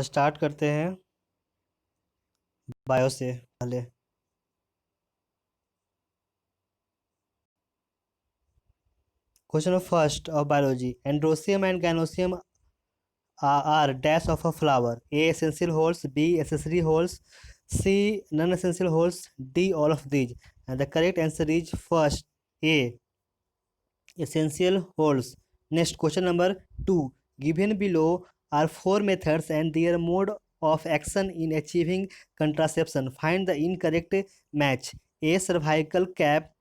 Start करते हैं bio से पहले। Question first of biology, androecium and gynoecium are dash of a flower. A essential holes, B accessory holes, C non-essential holes, D all of these. And the correct answer is first A essential holes. Next question number 2. Given below are four methods and their mode of action in achieving contraception. Find the incorrect match. A cervical cap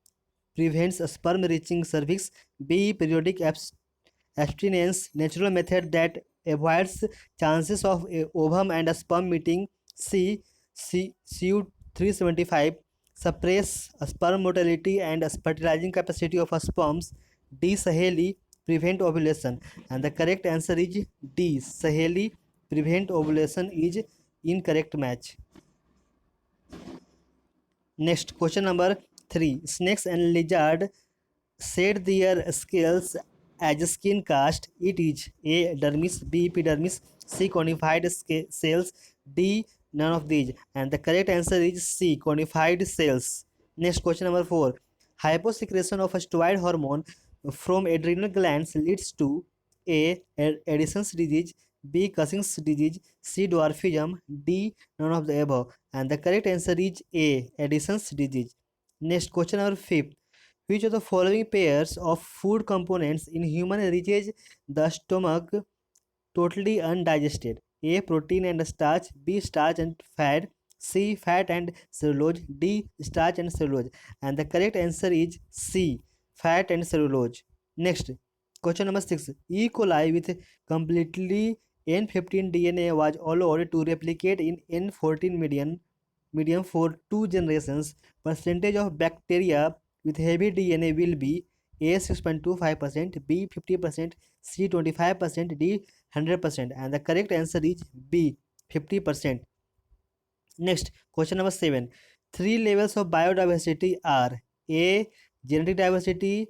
prevents sperm reaching cervix. B periodic abstinence, natural method that avoids chances of ovum and sperm meeting. C Cu375 suppress sperm motility and fertilizing capacity of sperms. D Saheli prevent ovulation, and the correct answer is D Saheli prevent ovulation is incorrect match. Next question number 3. Snakes and lizard shed their scales as skin cast. It is A. Dermis, B. Epidermis, C. Conified cells, D. None of these. And the correct answer is C. Conified cells. Next question number 4. Hyposecretion of a steroid hormone from adrenal glands leads to A. Addison's disease, B. Cushing's disease, C. Dwarfism, D. None of the above. And the correct answer is A. Addison's disease. Next question number 5. Which of the following pairs of food components in human reaches the stomach totally undigested? A. Protein and starch, B. Starch and fat, C. Fat and cellulose, D. Starch and cellulose. And the correct answer is C. Fat and cellulose. Next, question number 6. E. coli with completely N15 DNA was allowed to replicate in N14 medium for 2 generations. Percentage of bacteria with heavy DNA will be A 6.25%, B 50%, C 25%, D 100%. And the correct answer is B 50%. Next, question number 7. Three levels of biodiversity are A. Genetic diversity,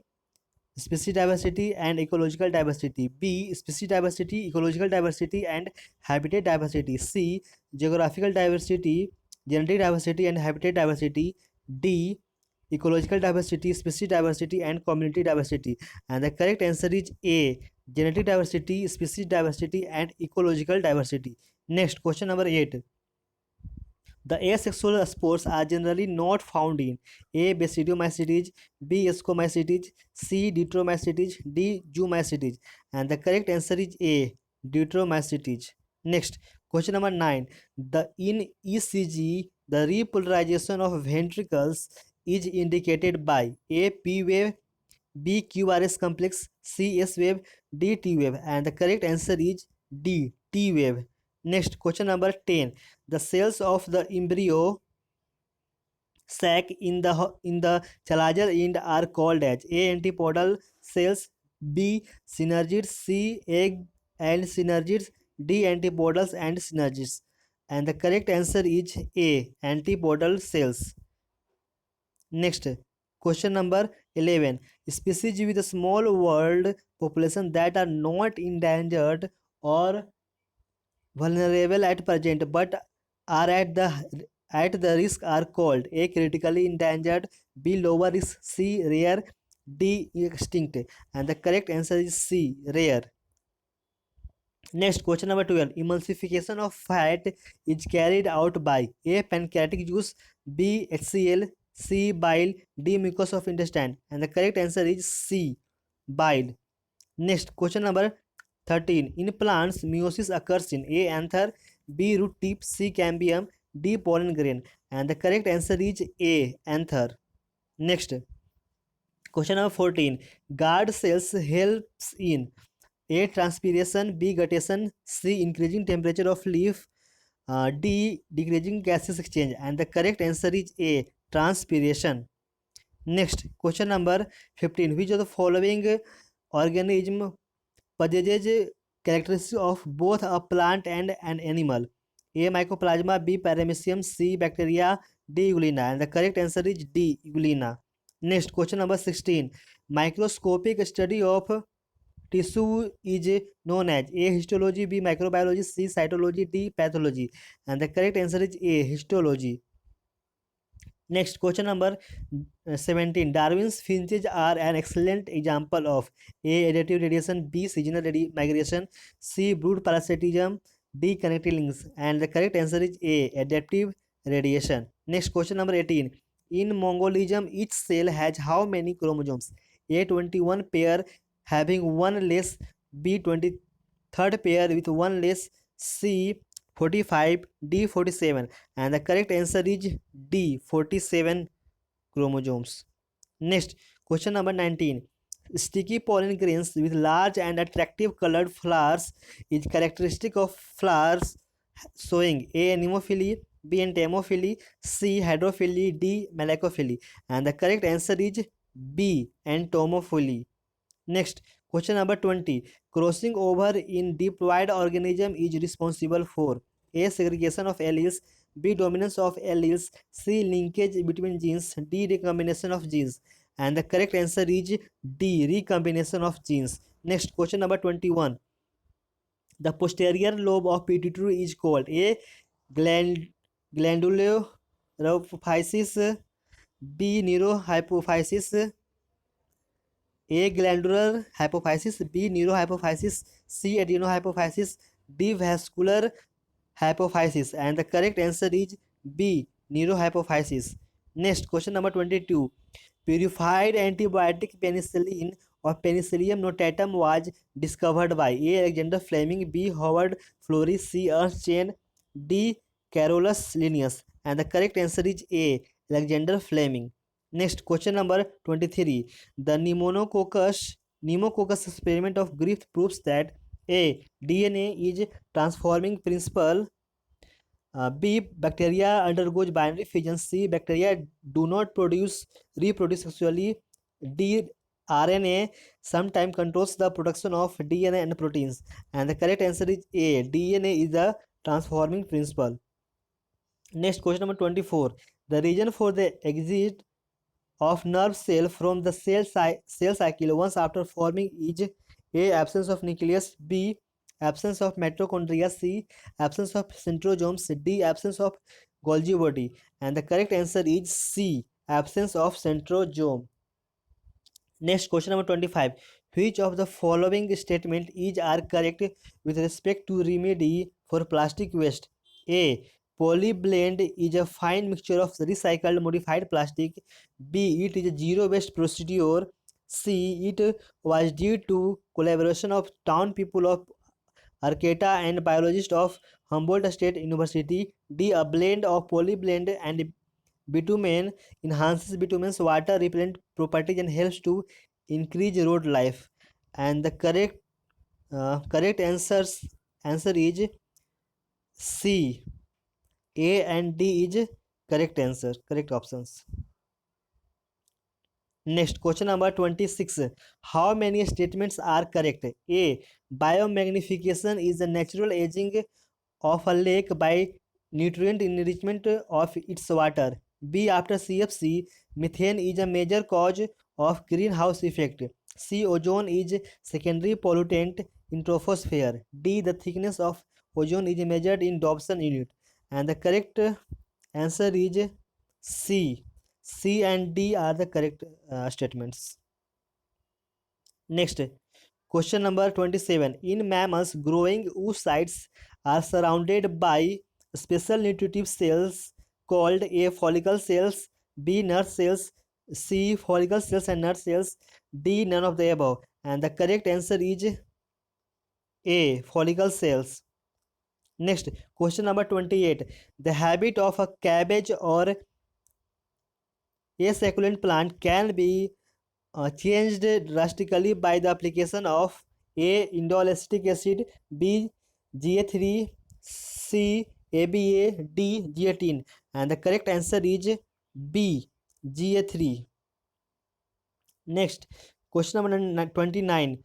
species diversity, and ecological diversity. B. Species diversity, ecological diversity, and habitat diversity. C. Geographical diversity, genetic diversity, and habitat diversity. D. Ecological diversity, species diversity, and community diversity. And the correct answer is A. Genetic diversity, species diversity, and ecological diversity. Next, question number 8. The asexual spores are generally not found in A. Basidiomycetes, B. Ascomycetes, C. Deuteromycetes, D. Zoomycetes. And the correct answer is A. Deuteromycetes. Next, question number 9. In ECG, the repolarization of ventricles is indicated by A. P wave, B. QRS complex, C. S wave, D. T wave. And the correct answer is D. T wave. Next, question number 10. The cells of the embryo sac in the chalazial end are called as A. Antipodal cells, B. Synergids, C. Egg and synergids, D. Antipodals and synergids. And the correct answer is A. Antipodal cells. Next, question number 11. Species with a small world population that are not endangered or vulnerable at present but are at the risk are called A. Critically endangered, B. Lower risk, C. Rare, D. Extinct. And the correct answer is C. Rare. Next, question number 12. Emulsification of fat is carried out by A. Pancreatic juice, B. HCl, C. Bile, D. Mucus of intestine. And the correct answer is C. Bile. Next, question number 13. In plants, meiosis occurs in A. Anther, B. Root tip, C. Cambium, D. Pollen grain. And the correct answer is A. Anther. Next, question number 14. Guard cells helps in A. Transpiration, B. Guttation, C. Increasing temperature of leaf, D. Decreasing gases exchange. And the correct answer is A. Transpiration. Next, question number 15. Which of the following organism possesses characteristics of both a plant and an animal? A. Mycoplasma, B. Paramecium, C. Bacteria, D. Euglena. And the correct answer is D. Euglena. Next, question number 16. Microscopic study of tissue is known as? A. Histology, B. Microbiology, C. Cytology, D. Pathology. And the correct answer is A. Histology. Next, question number 17. Darwin's finches are an excellent example of A. Adaptive radiation, B. Seasonal migration, C. Brood parasitism, D. connecting links. And the correct answer is A. Adaptive radiation. Next, question number 18. In Mongolism, each cell has how many chromosomes? A. 21 pair having one less, B. 23rd pair with one less, C. 45, D. 47. And the correct answer is D. 47 chromosomes. Next, question number 19. Sticky pollen grains with large and attractive colored flowers is characteristic of flowers showing A. Anemophily, B. Entomophily, C. Hydrophily, D. Malacophily. And the correct answer is B. Entomophily. Next, question number 20. Crossing over in diploid organism is responsible for A. Segregation of alleles, B. Dominance of alleles, C. Linkage between genes, D. Recombination of genes. And the correct answer is D. Recombination of genes. Next, question number 21. The posterior lobe of pituitary is called A. Glandulohypophysis, B. Neurohypophysis, A. Glandular hypophysis, B. Neurohypophysis, C. Adenohypophysis, D. Vascular hypophysis. And the correct answer is B. Neurohypophysis. Next, question number 22. Purified antibiotic penicillin or Penicillium notatum was discovered by A. Alexander Fleming, B. Howard Florey, C. Ernst Chain, D. Carolus Linnaeus. And the correct answer is A. Alexander Fleming. Next, question number 23. The pneumococcus experiment of Griffith proves that A. DNA is transforming principle, B. Bacteria undergoes binary fission, C. Bacteria do not reproduce sexually, D. RNA sometimes controls the production of DNA and proteins. And the correct answer is A. DNA is the transforming principle. Next, question number 24. The reason for the exit of nerve cell from the cell cycle once after forming is A. Absence of nucleus, B. Absence of mitochondria, C. Absence of centrosomes, D. Absence of Golgi body. And the correct answer is C. Absence of centrosome. Next, question number 25. Which of the following statement are correct with respect to remedy for plastic waste? A. Polyblend is a fine mixture of recycled modified plastic. B. It is a zero waste procedure. C. It was due to collaboration of town people of Arcata and biologists of Humboldt State University. D. A blend of polyblend and bitumen enhances bitumen's water repellent properties and helps to increase road life. And the correct answer is C. A and D is correct options. Next, question number 26. How many statements are correct? A. Biomagnification is the natural aging of a lake by nutrient enrichment of its water. B. After CFC, methane is a major cause of greenhouse effect. C. Ozone is secondary pollutant in troposphere. D. The thickness of ozone is measured in Dobson unit. And the correct answer is C. C and D are the correct statements. Next, question number 27. In mammals, growing oocytes are surrounded by special nutritive cells called A. Follicle cells, B. Nerve cells, C. Follicle cells and nerve cells, D. None of the above. And the correct answer is A. Follicle cells. Next, question number 28. The habit of a cabbage or a succulent plant can be changed drastically by the application of A. Indole acetic acid, B. GA3, C. ABA, D. G18. And the correct answer is B. GA3. Next, question number 29.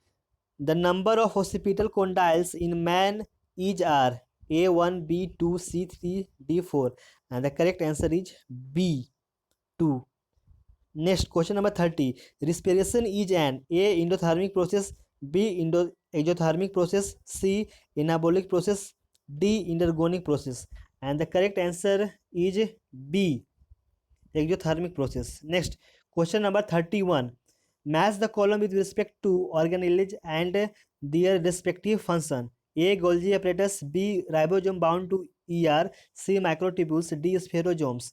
The number of occipital condyles in man is are A1, B2, C3, D4. And the correct answer is B. 2. Next, question number 30. Respiration is an A. endothermic process, B. Exothermic process. C. Anabolic process. D. Endergonic process. And the correct answer is B. Exothermic process. Next, question number 31. Match the column with respect to organelles and their respective function. A. Golgi apparatus. B. Ribosome bound to ER. C. Microtubules. D. Spherosomes.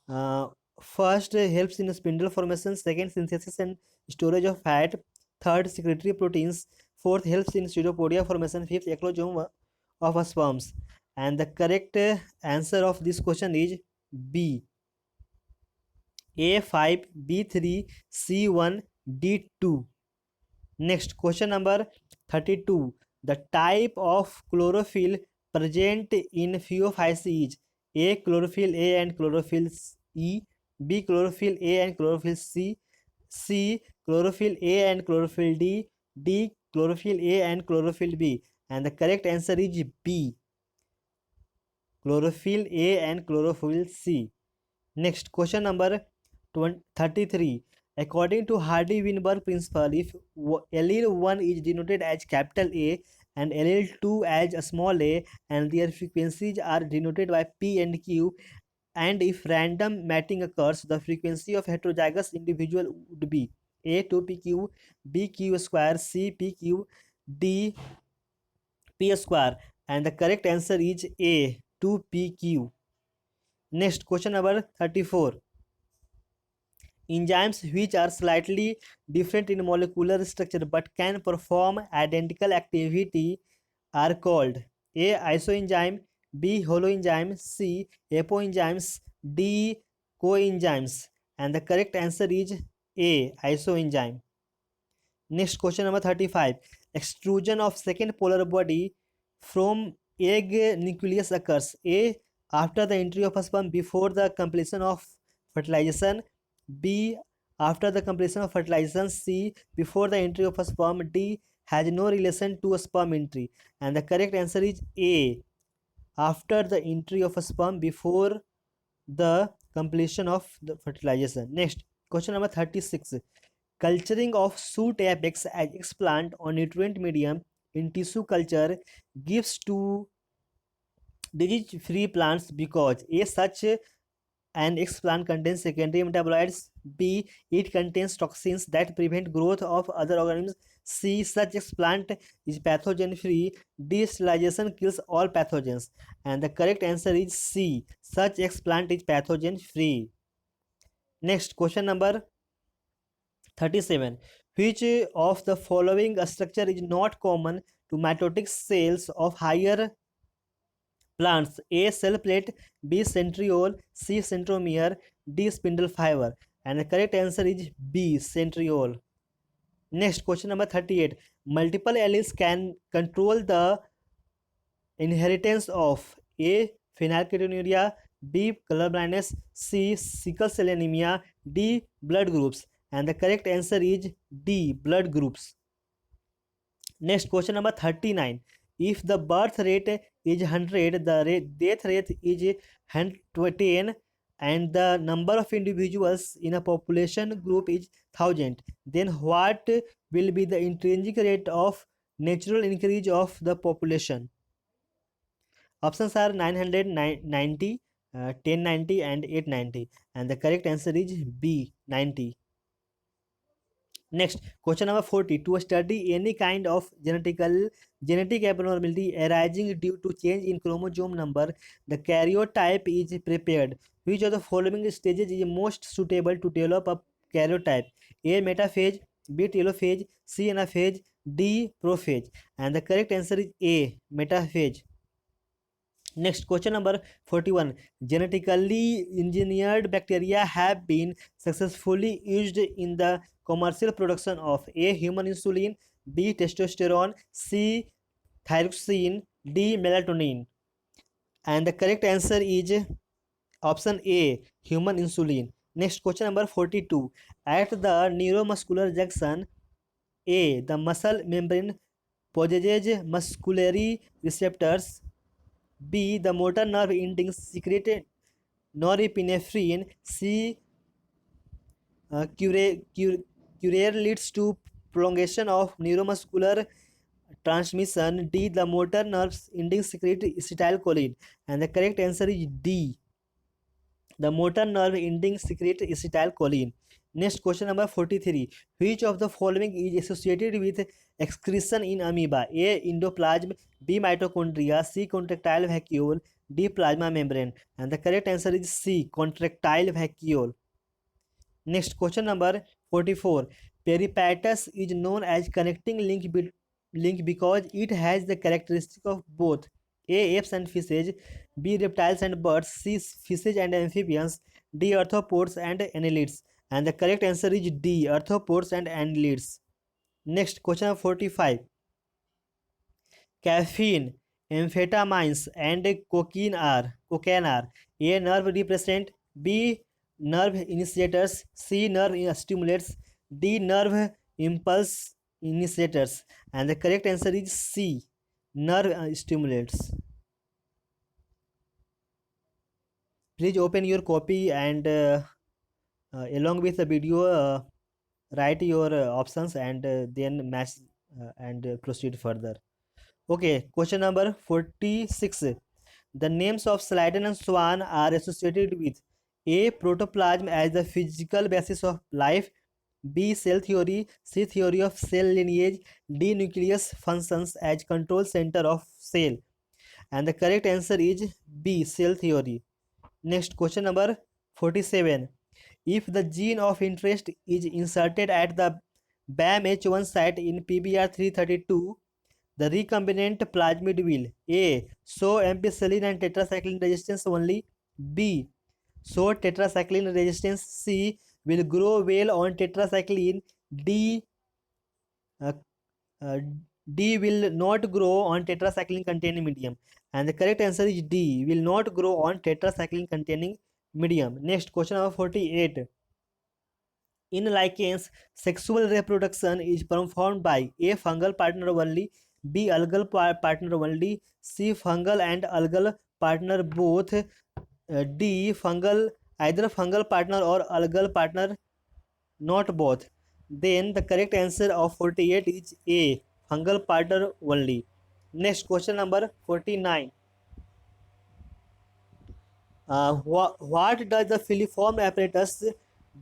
Uh, First, helps in spindle formation. Second, synthesis and storage of fat. Third, secretory proteins. Fourth, helps in pseudopodia formation. Fifth, eclosion of sperms. And the correct answer of this question is B. A5, B3, C1, D2. Next, question number 32. The type of chlorophyll present in Phaeophyce is A. Chlorophyll A and chlorophyll E. B. Chlorophyll A and chlorophyll C. C. Chlorophyll A and chlorophyll D. D. Chlorophyll A and chlorophyll B. And the correct answer is B. Chlorophyll A and chlorophyll C. Next, question number 33. According to Hardy-Weinberg principle, if allele 1 is denoted as capital A and allele 2 as a small a, and their frequencies are denoted by P and Q, and if random matching occurs, the frequency of heterozygous individual would be A 2pq, B q square, C pq, D p square, and the correct answer is A 2pq. Next, question number 34. Enzymes which are slightly different in molecular structure but can perform identical activity are called A. Isoenzyme, B. Holoenzyme, C. Apoenzymes, D. Coenzymes. And the correct answer is A. Isoenzyme. Next, question number 35. Extrusion of second polar body from egg nucleus occurs A. After the entry of a sperm before the completion of fertilization. B. After the completion of fertilization. C. Before the entry of a sperm. D. Has no relation to a sperm entry. And the correct answer is A. After the entry of a sperm before the completion of the fertilization. Next, question number 36. Culturing of shoot apex as explant on nutrient medium in tissue culture gives to disease-free plants because A. Such an explant contains secondary metabolites. B. It contains toxins that prevent growth of other organisms. C. Such explant is pathogen free. D. Sterilization kills all pathogens. And the correct answer is C. Such explant is pathogen free. Next, question number 37. Which of the following structure is not common to mitotic cells of higher plants? A. Cell plate. B. Centriole. C. Centromere. D. Spindle fiber. And the correct answer is B. Centriole. Next, question number 38. Multiple alleles can control the inheritance of A. Phenylketonuria. B. Color blindness. C. Sickle cell anemia. D. Blood groups. And the correct answer is D. Blood groups. Next, question number 39. If the birth rate is 100, the death rate is 110, and the number of individuals in a population group is 1000, then what will be the intrinsic rate of natural increase of the population? Options are 990, 1090, and 890, and the correct answer is B. 90. Next, question number 40. To study any kind of genetic abnormality arising due to change in chromosome number, the karyotype is prepared. Which of the following stages is most suitable to develop a karyotype? A. Metaphase, B. telophase, C. anaphase, D. prophase. And the correct answer is A. Metaphase. Next, question number 41. Genetically engineered bacteria have been successfully used in the commercial production of A. Human insulin, B. Testosterone, C. Thyroxine, D. Melatonin. And the correct answer is option A. Human insulin. Next, question number 42. At the neuromuscular junction A, the muscle membrane possesses musculary receptors. B. The motor nerve endings secreted norepinephrine. C. Curare leads to prolongation of neuromuscular transmission. D. The motor nerves ending secrete acetylcholine. And the correct answer is D. The motor nerve ending secrete acetylcholine. Next question number 43. Which of the following is associated with excretion in amoeba? A. Endoplasm. B. Mitochondria. C. Contractile vacuole. D. Plasma membrane. And the correct answer is C. Contractile vacuole. Next question number 44. Peripatus is known as connecting link because it has the characteristic of both A. Apes and fishes, B. Reptiles and birds, C. Fishes and amphibians, D. Arthropods and annelids. And the correct answer is D. Arthropods and annelids. Next question number 45. Caffeine, amphetamines, and cocaine are A. Nerve depressant, B. Nerve initiators, C. Nerve stimulants, D. Nerve impulse initiators. And the correct answer is C. Nerve stimulants. Please open your copy and along with the video write your options and then match and proceed further. Okay, question number 46. The names of Sladen and Swan are associated with A. Protoplasm as the physical basis of life, B. Cell theory, C. Theory of cell lineage, D. Nucleus functions as control center of cell. And the correct answer is B. Cell theory. Next question number 47. If the gene of interest is inserted at the BAMH1 site in PBR332, the recombinant plasmid will A. Show ampicillin and tetracycline resistance only, B. Show tetracycline resistance, C. Will grow well on tetracycline, D. Uh, uh, D. Will not grow on tetracycline containing medium. And the correct answer is D. Will not grow on tetracycline containing medium. Next question number 48. In lichens, sexual reproduction is performed by A. Fungal partner only, B. Algal partner only, C. Fungal and algal partner both, D. Fungal either fungal partner or algal partner, not both. Then the correct answer of 48 is A. Fungal partner only. Next question number 49. What does the filiform apparatus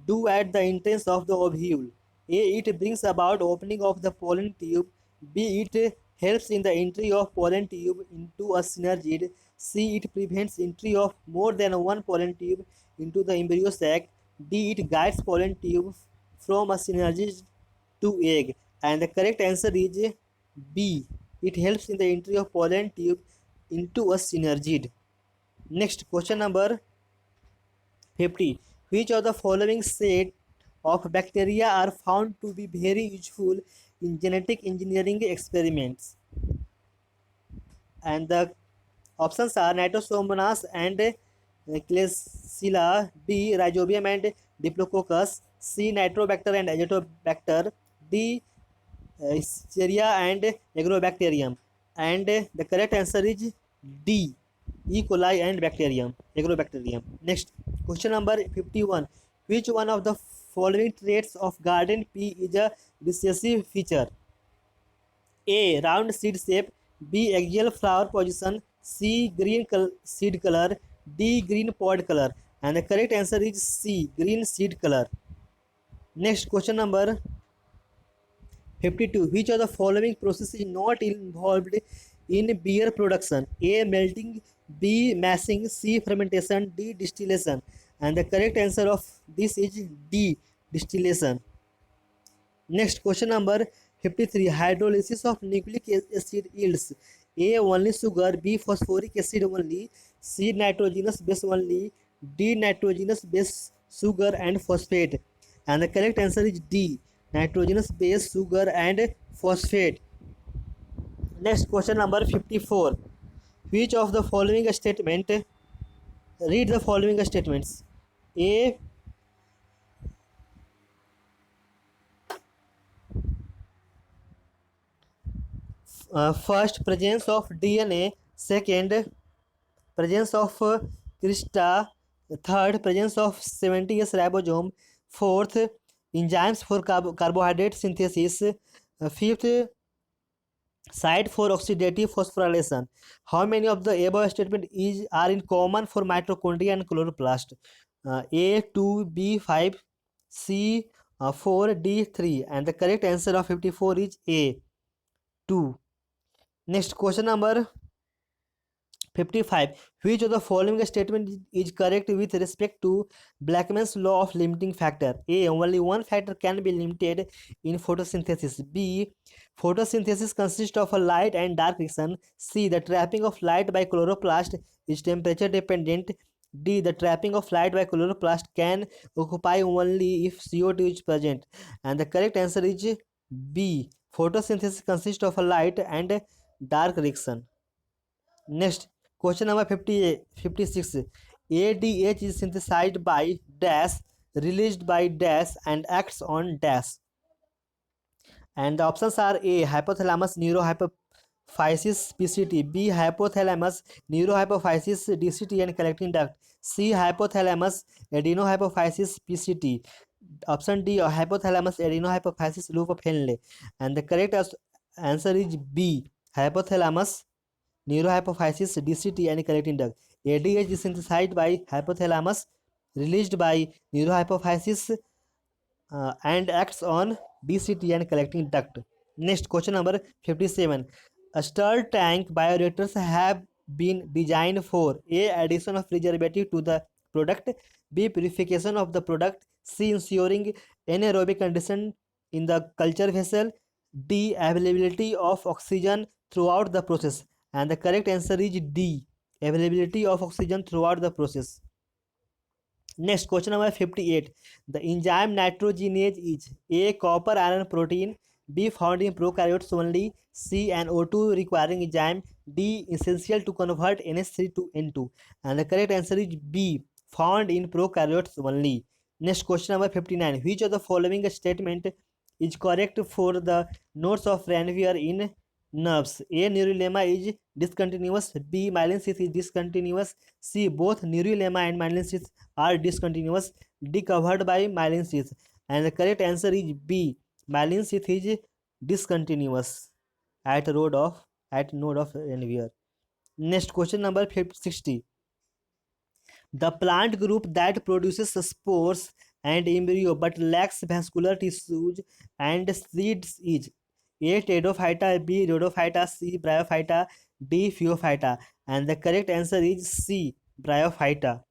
do at the entrance of the ovule? A. It brings about opening of the pollen tube. B. It helps in the entry of pollen tube into a synergid. C. It prevents entry of more than one pollen tube into the embryo sac. D. It guides pollen tube from a synergid to egg. And the correct answer is B. It helps in the entry of pollen tube into a synergid. Next question number 50. Which of the following set of bacteria are found to be very useful in genetic engineering experiments? And the options are Nitrosomonas and Klebsiella, B. Rhizobium and Diplococcus, C. Nitrobacter and Azotobacter, D. Escherichia and Agrobacterium. And the correct answer is D. E. coli and Agrobacterium. Next, question number 51. Which one of the following traits of garden pea is a recessive feature? A. Round seed shape, B. Axial flower position, C. Green seed color, D. Green pod color. And the correct answer is C. Green seed color. Next, question number 52. Which of the following process is not involved in beer production? A. Melting, B. Mashing, C. Fermentation, D. Distillation. And the correct answer of this is D. Distillation. Next, question number 53. Hydrolysis of nucleic acid yields A. Only sugar, B. Phosphoric acid only, C. Nitrogenous base only, D. Nitrogenous base, sugar and phosphate. And the correct answer is D. Nitrogenous base, sugar and phosphate. Next, question number 54. Which of the following statement, read the following statements. A. First, presence of DNA. Second, presence of CRISPR. Third, presence of 70S ribosome. Fourth, enzymes for carbohydrate synthesis. Fifth, site for oxidative phosphorylation. How many of the above statement are in common for mitochondria and chloroplast? A 2, B 5, C 4, D 3, and the correct answer of 54 is A 2. Next question number 55. Which of the following statement is correct with respect to Blackman's law of limiting factor? A. Only one factor can be limited in photosynthesis. B. Photosynthesis consists of a light and dark reaction. C. The trapping of light by chloroplast is temperature dependent. D. The trapping of light by chloroplast can occupy only if CO2 is present. And the correct answer is B. Photosynthesis consists of a light and dark reaction. Next, question number 56. ADH is synthesized by dash, released by dash, and acts on dash. And the options are A. Hypothalamus neurohypophysis PCT, B. Hypothalamus neurohypophysis DCT and collecting duct, C. Hypothalamus adenohypophysis PCT, option D. Hypothalamus adenohypophysis loop of Henle. And the correct answer is B. Hypothalamus neurohypophysis DCT and collecting duct. ADH is synthesized by hypothalamus, released by neurohypophysis, and acts on DCT and collecting duct. Next, question number 57. A stir tank bioreactors have been designed for A. Addition of preservative to the product, B. Purification of the product, C. Ensuring anaerobic condition in the culture vessel, D. Availability of oxygen throughout the process. And the correct answer is D. Availability of oxygen throughout the process. Next, question number 58. The enzyme nitrogenase is A. Copper iron protein, B. Found in prokaryotes only, C. An O2 requiring enzyme, D. Essential to convert NH3 to N2. And the correct answer is B. Found in prokaryotes only. Next, question number 59. Which of the following statement is correct for the nodes of Ranvier in nerves? A. Neurolemma is discontinuous, B. Myelin sheath is discontinuous, C. Both neurolemma and myelin sheath are discontinuous, D. Covered by myelin sheath. And the correct answer is B. Myelin sheath is discontinuous at node of Ranvier. Next, question number 60. The plant group that produces spores and embryo but lacks vascular tissues and seeds is A. Pteridophyta, B. Rhodophyta, C. Bryophyta, D. Phaeophyta. And the correct answer is C. Bryophyta.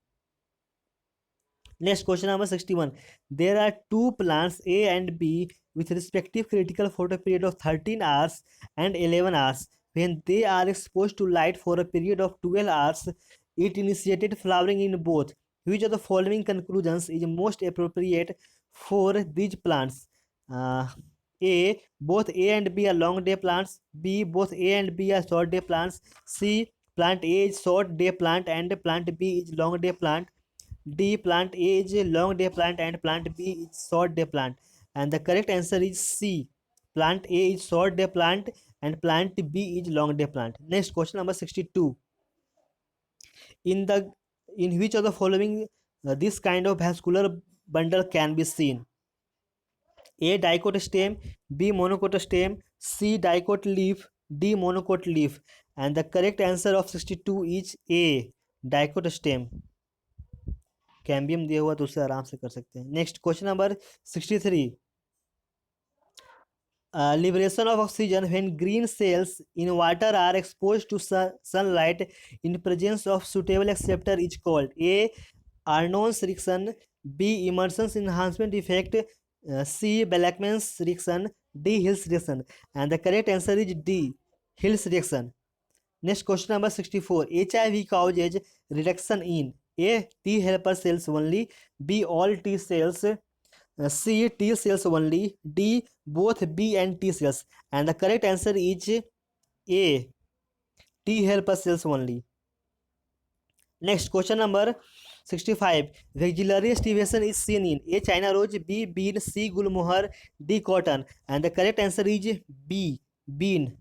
Next, question number 61. There are two plants A and B with respective critical photoperiod of 13 hours and 11 hours. When they are exposed to light for a period of 12 hours, it initiated flowering in both. Which of the following conclusions is most appropriate for these plants? A. Both A and B are long day plants. B. Both A and B are short day plants. C. Plant A is short day plant and plant B is long day plant. D. Plant A is a long day plant and plant B is short day plant. And the correct answer is C. Plant A is short day plant and plant B is long day plant. Next, question number 62. In which of the following this kind of vascular bundle can be seen? A. Dicot stem, B. Monocot stem, C. Dicot leaf, D. Monocot leaf. And the correct answer of 62 is A. Dicot stem. Cambium दिया हुआ तो उससे आराम से कर सकते हैं. Next, question number 63. Liberation of oxygen when green cells in water are exposed to sunlight in presence of suitable acceptor is called A. Arnold's reaction, B. Emerson's enhancement effect, C. Blackman's reaction, D. Hill's reaction. And the correct answer is D. Hill's reaction. Next, question number 64. HIV causes reduction in A. T helper cells only, B. All T cells, C. T cells only, D. Both B and T cells. And the correct answer is A. T helper cells only. Next, question number 65. Vexillary estivation is seen in A. China rose, B. Bean, C. Gulmohar, D. Cotton. And the correct answer is B. Bean.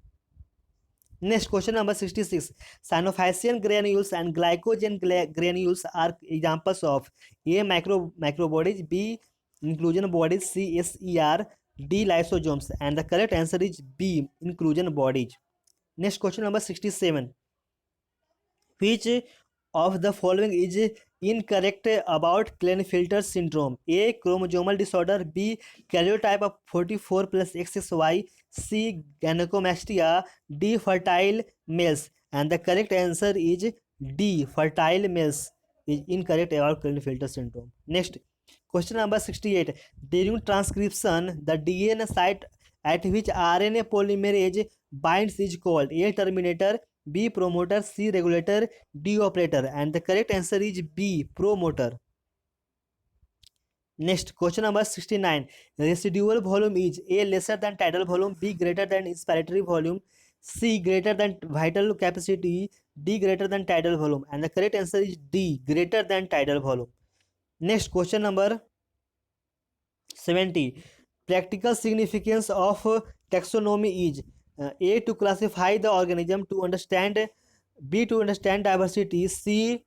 Next, question number 66. Cyanophycean granules and glycogen granules are examples of A. Macrobodies, B. Inclusion bodies, C. SER, D. Lysosomes. And the correct answer is B. Inclusion bodies. Next question number 67. Which of the following is incorrect about Klinefelter syndrome? A. Chromosomal disorder. B. Karyotype of 44 plus XXY. C. Gynecomastia. D. Fertile males. And the correct answer is D. Fertile males is incorrect about Klinefelter syndrome. Next, question number 68. During transcription, the DNA site at which RNA polymerase binds is called A. Terminator, B. Promoter, C. Regulator, D. Operator. And the correct answer is B. Promoter. Next, question number 69. Residual volume is A. Lesser than tidal volume, B. Greater than inspiratory volume, C. Greater than vital capacity, D. Greater than tidal volume. And the correct answer is D. Greater than tidal volume. Next, question number 70. Practical significance of taxonomy is A. To classify the organism, to understand, B. To understand diversity, C.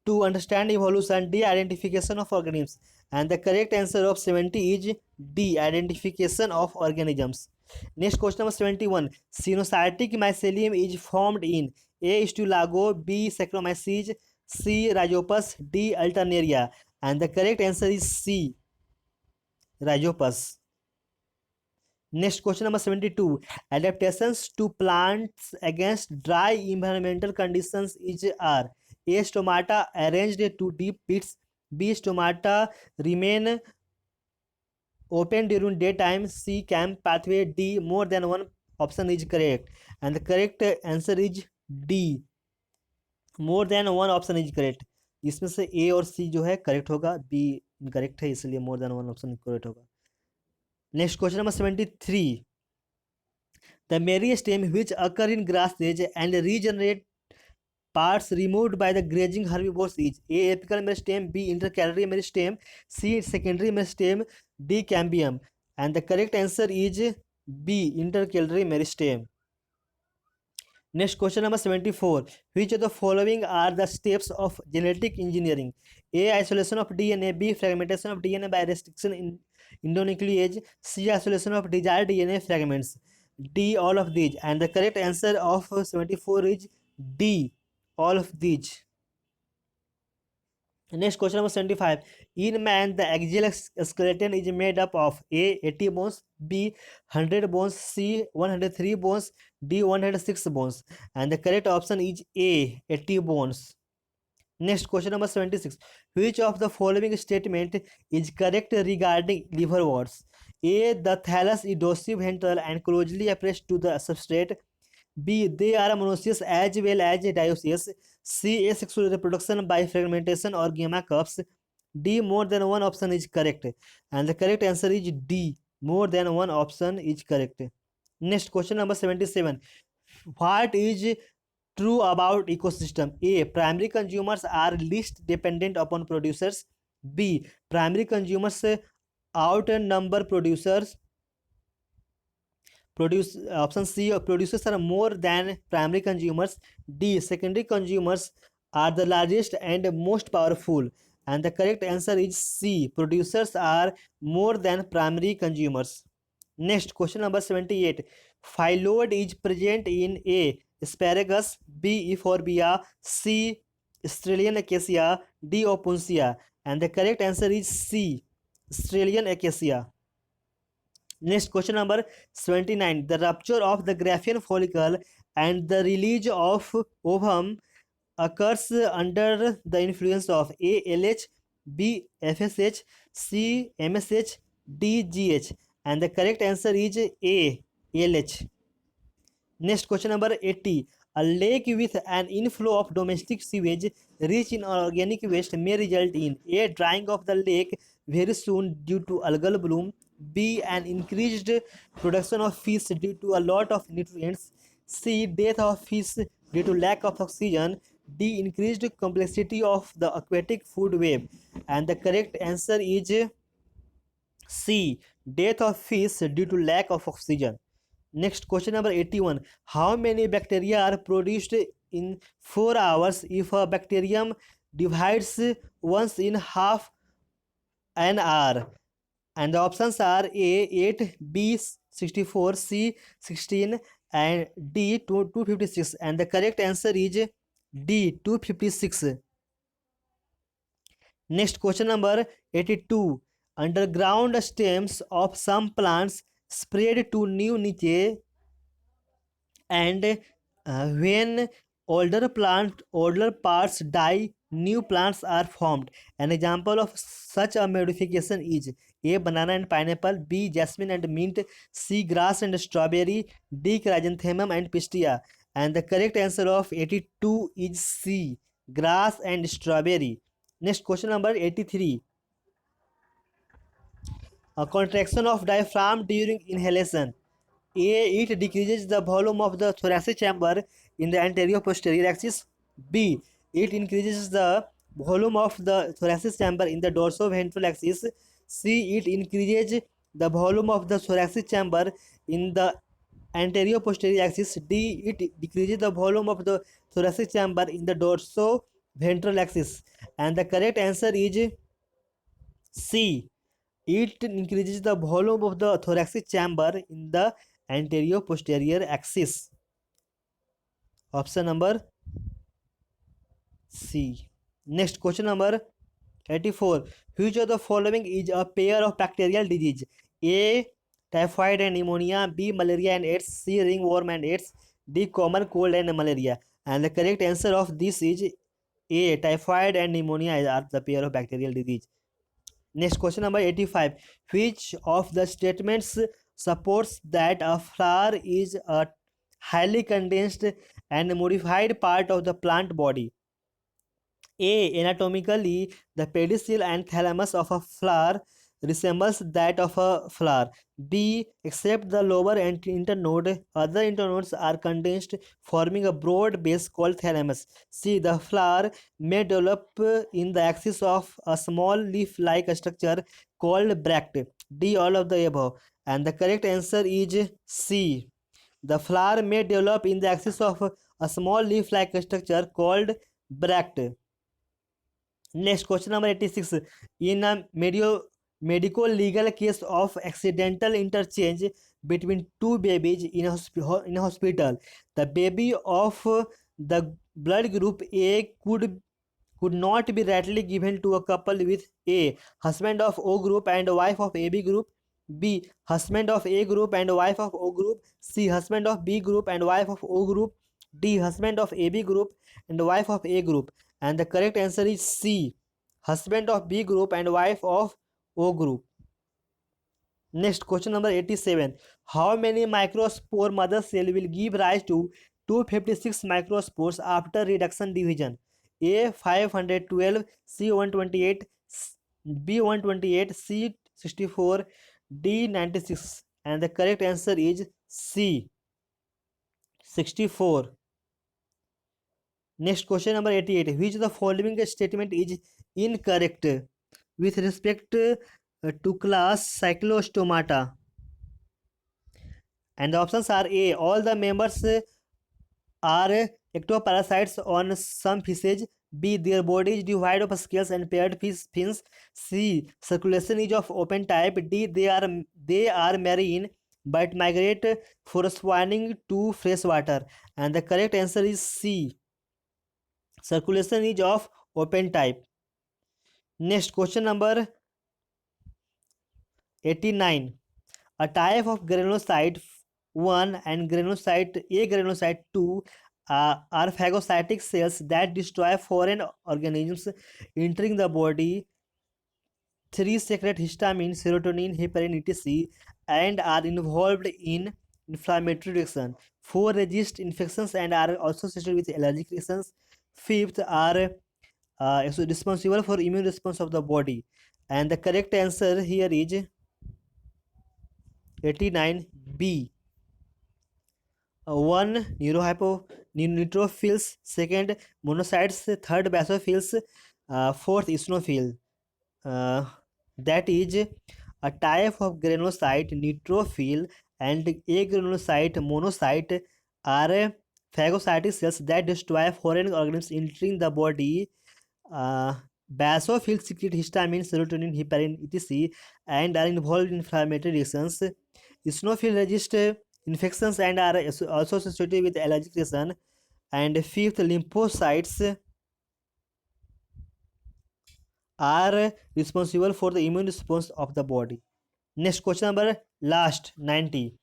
To understand evolution, D. Identification of organisms. And the correct answer of 70 is D. Identification of organisms. Next, question number 71. Sinusitic mycelium is formed in A. Stulago, B. Saccharomyces, C. Rhizopus, D. Alternaria. And the correct answer is C. Rhizopus. Next, question number 72. Adaptations to plants against dry environmental conditions is are A. Stomata arranged to deep pits, B. Stomata remain open during daytime, C. Camp pathway, D. More than one option is correct. And the correct answer is D. More than one option is correct. इसमें से ए और सी जो है correct होगा, B incorrect है, इसलिए more than one option correct होगा. Next, question number 73. The meristem which occur in grasses and regenerate parts removed by the grazing herbivores is A. Apical meristem, B. Intercalary meristem, C. Secondary meristem, D. Cambium. And the correct answer is B. Intercalary meristem. Next, question number 74. Which of the following are the steps of genetic engineering? A. Isolation of DNA, B. Fragmentation of DNA by restriction in endonuclease, C. Isolation of desired DNA fragments, D. All of these. And the correct answer of 74 is D. All of these. Next, question number 75. In man, the axial skeleton is made up of A. 80 bones, B. 100 bones, C. 103 bones, D. 106 bones. And the correct option is A. 80 bones. Next, question number 76. Which of the following statement is correct regarding liverworts? A. The thallus is dorsiventral and closely attached to the substrate. B. They are monoecious as well as dioecious. C. Asexual reproduction by fragmentation or gamma cups. D. More than one option is correct. And the correct answer is D. More than one option is correct. Next, question number 77. What is true about ecosystem? A. Primary consumers are least dependent upon producers. B. Primary consumers outnumber producers. Option C, producers are more than primary consumers. D. Secondary consumers are the largest and most powerful. And the correct answer is C. Producers are more than primary consumers. Next, question number 78. Phylloid is present in A. Asparagus, B. Euphorbia, C. Australian acacia, D. Opuntia. And the correct answer is C. Australian acacia. Next, question number 79. The rupture of the Graafian follicle and the release of ovum occurs under the influence of A. LH, B. FSH, C. MSH, D. GH. And the correct answer is A. LH. Next, question number 80. A lake with an inflow of domestic sewage rich in organic waste may result in A. Drying of the lake very soon due to algal bloom, B. An increased production of fish due to a lot of nutrients, C. Death of fish due to lack of oxygen, D. Increased complexity of the aquatic food web. And the correct answer is C. Death of fish due to lack of oxygen. Next, question number 81. How many bacteria are produced in 4 hours if a bacterium divides once in half an hour? And the options are A 8, B 64, C 16, and D 256. And the correct answer is D 256. Next question number 82. Underground stems of some plants spread to new niche, and when older parts die, new plants are formed. An example of such a modification is A banana and pineapple, B jasmine and mint, C grass and strawberry, D chrysanthemum and pistia. And the correct answer of 82 is C grass and strawberry. Next question number 83. A contraction of diaphragm during inhalation. A. It decreases the volume of the thoracic chamber in the anterior posterior axis. B. It increases the volume of the thoracic chamber in the dorsoventral axis. C. It increases the volume of the thoracic chamber in the anterior posterior axis. D. It decreases the volume of the thoracic chamber in the dorsoventral axis. And the correct answer is C. It increases the volume of the thoracic chamber in the anterior posterior axis. Option number C. Next question number 84. Which of the following is a pair of bacterial disease? A. Typhoid and pneumonia. B. Malaria and AIDS. C. Ringworm and AIDS. D. Common cold and malaria. And the correct answer of this is A. Typhoid and pneumonia are the pair of bacterial disease. Next question number 85. Which of the statements supports that a flower is a highly condensed and modified part of the plant body? A. Anatomically, the pedicel and thalamus of a flower resembles that of a flower. B. Except the lower internode, other internodes are condensed, forming a broad base called thalamus. C. The flower may develop in the axis of a small leaf-like structure called bract. D. All of the above. And the correct answer is C. The flower may develop in the axis of a small leaf-like structure called bract. Next question number 86. In a medical legal case of accidental interchange between two babies in a hospital, the baby of the blood group A could not be rightly given to a couple with A. Husband of O group and wife of AB group. B. Husband of A group and wife of O group. C. Husband of B group and wife of O group. D. Husband of AB group and wife of A group. And the correct answer is C. Husband of B group and wife of O group. Next question number 87. How many microspore mother cell will give rise to 256 microspores after reduction division? A 512, C 128, B 128, C 64, D 96. And the correct answer is C 64. Next question number 88. Which of the following statement is incorrect with respect to class Cyclostomata? And the options are A. All the members are ectoparasites on some fishes. B. Their body is devoid of scales and paired fins. C. Circulation is of open type. D. They are marine but migrate for swimming to fresh water. And the correct answer is C. Circulation is of open type. Next question number 89. A type of granulocyte 1 and granulocyte 2 are phagocytic cells that destroy foreign organisms entering the body. 3 secrete histamine, serotonin, heparin, etc. and are involved in inflammatory reaction. 4 resist infections and are also associated with allergic reactions. 5th are responsible for immune response of the body. And the correct answer here is 89B. 1 neutrophils, second monocytes, third basophils, fourth eosinophil. That is a type of granulocyte neutrophil and agranulocyte monocyte are phagocytic cells that destroy foreign organisms entering the body. basophils secrete histamine, serotonin, heparin, etc. and are involved in inflammatory reactions. Eosinophils resist infections and are also associated with allergic reaction. And fifth, lymphocytes are responsible for the immune response of the body. Next question number last 90.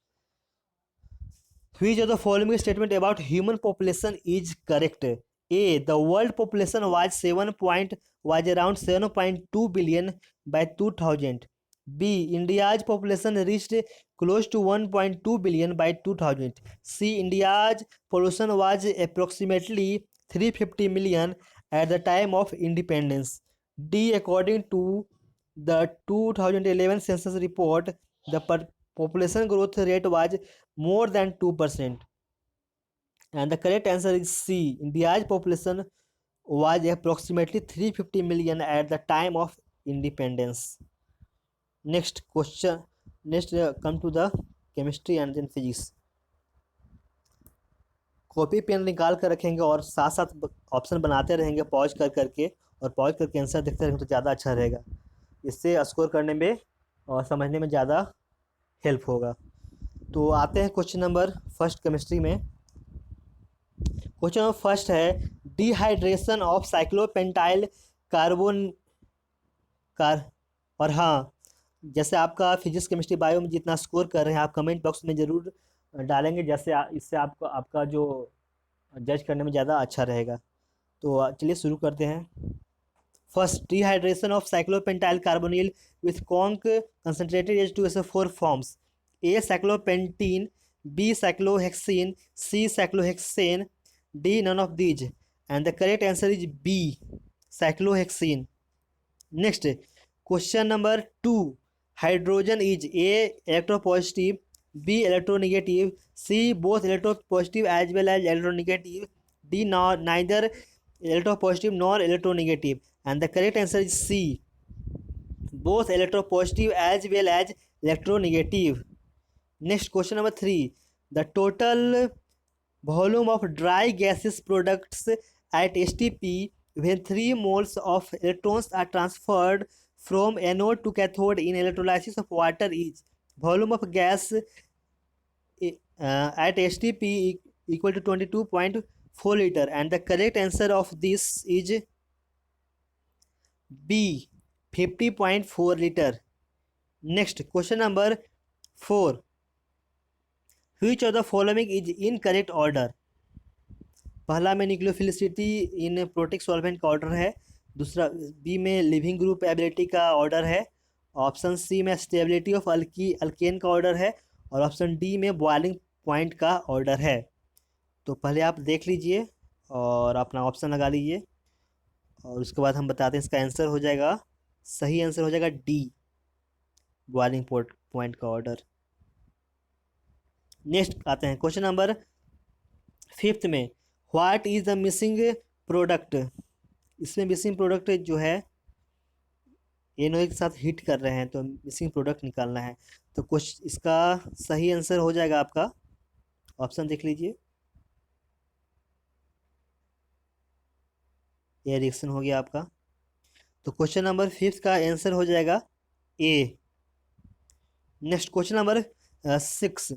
Which of the following statement about human population is correct? A. The world population was around 7.2 billion by 2000. B. India's population reached close to 1.2 billion by 2000. C. India's population was approximately 350 million at the time of independence. D. According to the 2011 census report, the population growth rate was more than 2%. And the correct answer is C. India's population was approximately 350 million at the time of independence. Next question. Next, come to the chemistry and then physics. Copy pen निकाल कर रखेंगे और साथ साथ option बनाते रहेंगे pause कर करके, और पॉज करके आंसर देखते रहेंगे तो ज़्यादा अच्छा रहेगा। इससे स्कोर करने में और समझने में ज़्यादा हेल्प होगा। तो आते हैं क्वेश्चन नंबर फर्स्ट केमिस्ट्री में। क्वेश्चन नंबर फर्स्ट है डिहाइड्रेशन ऑफ साइक्लोपेंटाइल कार्बोन कार। और हाँ, जैसे आपका फिजिक्स केमिस्ट्री बायो में जितना स्कोर कर रहे हैं आप कमेंट बॉक्स में ज़रूर डालेंगे, जैसे इससे आपको आपका जो जज करने में ज़्यादा अच्छा रहेगा। तो चलिए शुरू करते हैं। First, dehydration of cyclopentyl carbonyl with conc concentrated H2SO4 forms. A cyclopentene, B cyclohexene, C cyclohexane, D none of these. And the correct answer is B cyclohexene. Next question number 2, hydrogen is A electropositive, B electronegative, C both electropositive as well as electronegative, D neither electropositive nor electronegative. And the correct answer is C, both electropositive as well as electronegative. Next question number 3, the total volume of dry gaseous products at STP when 3 moles of electrons are transferred from anode to cathode in electrolysis of water is volume of gas at STP equal to 22.4 liter. And the correct answer of this is B, 50.4 liter. Next question number 4, which of the following is incorrect order? पहला में nucleophilicity इन protic solvent का order है, दूसरा B में leaving group ability का order है, option C में stability of alkane का ऑर्डर है, और ऑप्शन डी में बॉइलिंग पॉइंट का ऑर्डर है। तो पहले आप देख लीजिए और अपना ऑप्शन लगा लीजिए, और उसके बाद हम बताते हैं इसका आंसर हो जाएगा, सही आंसर हो जाएगा डी, बॉइलिंग पॉइंट का ऑर्डर। नेक्स्ट आते हैं क्वेश्चन नंबर 5th में, what is the missing product. इसमें मिसिंग प्रोडक्ट जो है एनओ के साथ हिट कर रहे हैं, तो मिसिंग प्रोडक्ट निकालना है। तो कुछ इसका सही आंसर हो जाएगा आपका, ऑप्शन देख लीजिए, ये रिएक्शन हो गया आपका। तो क्वेश्चन नंबर 5 का आंसर हो जाएगा ए। नेक्स्ट क्वेश्चन नंबर 6,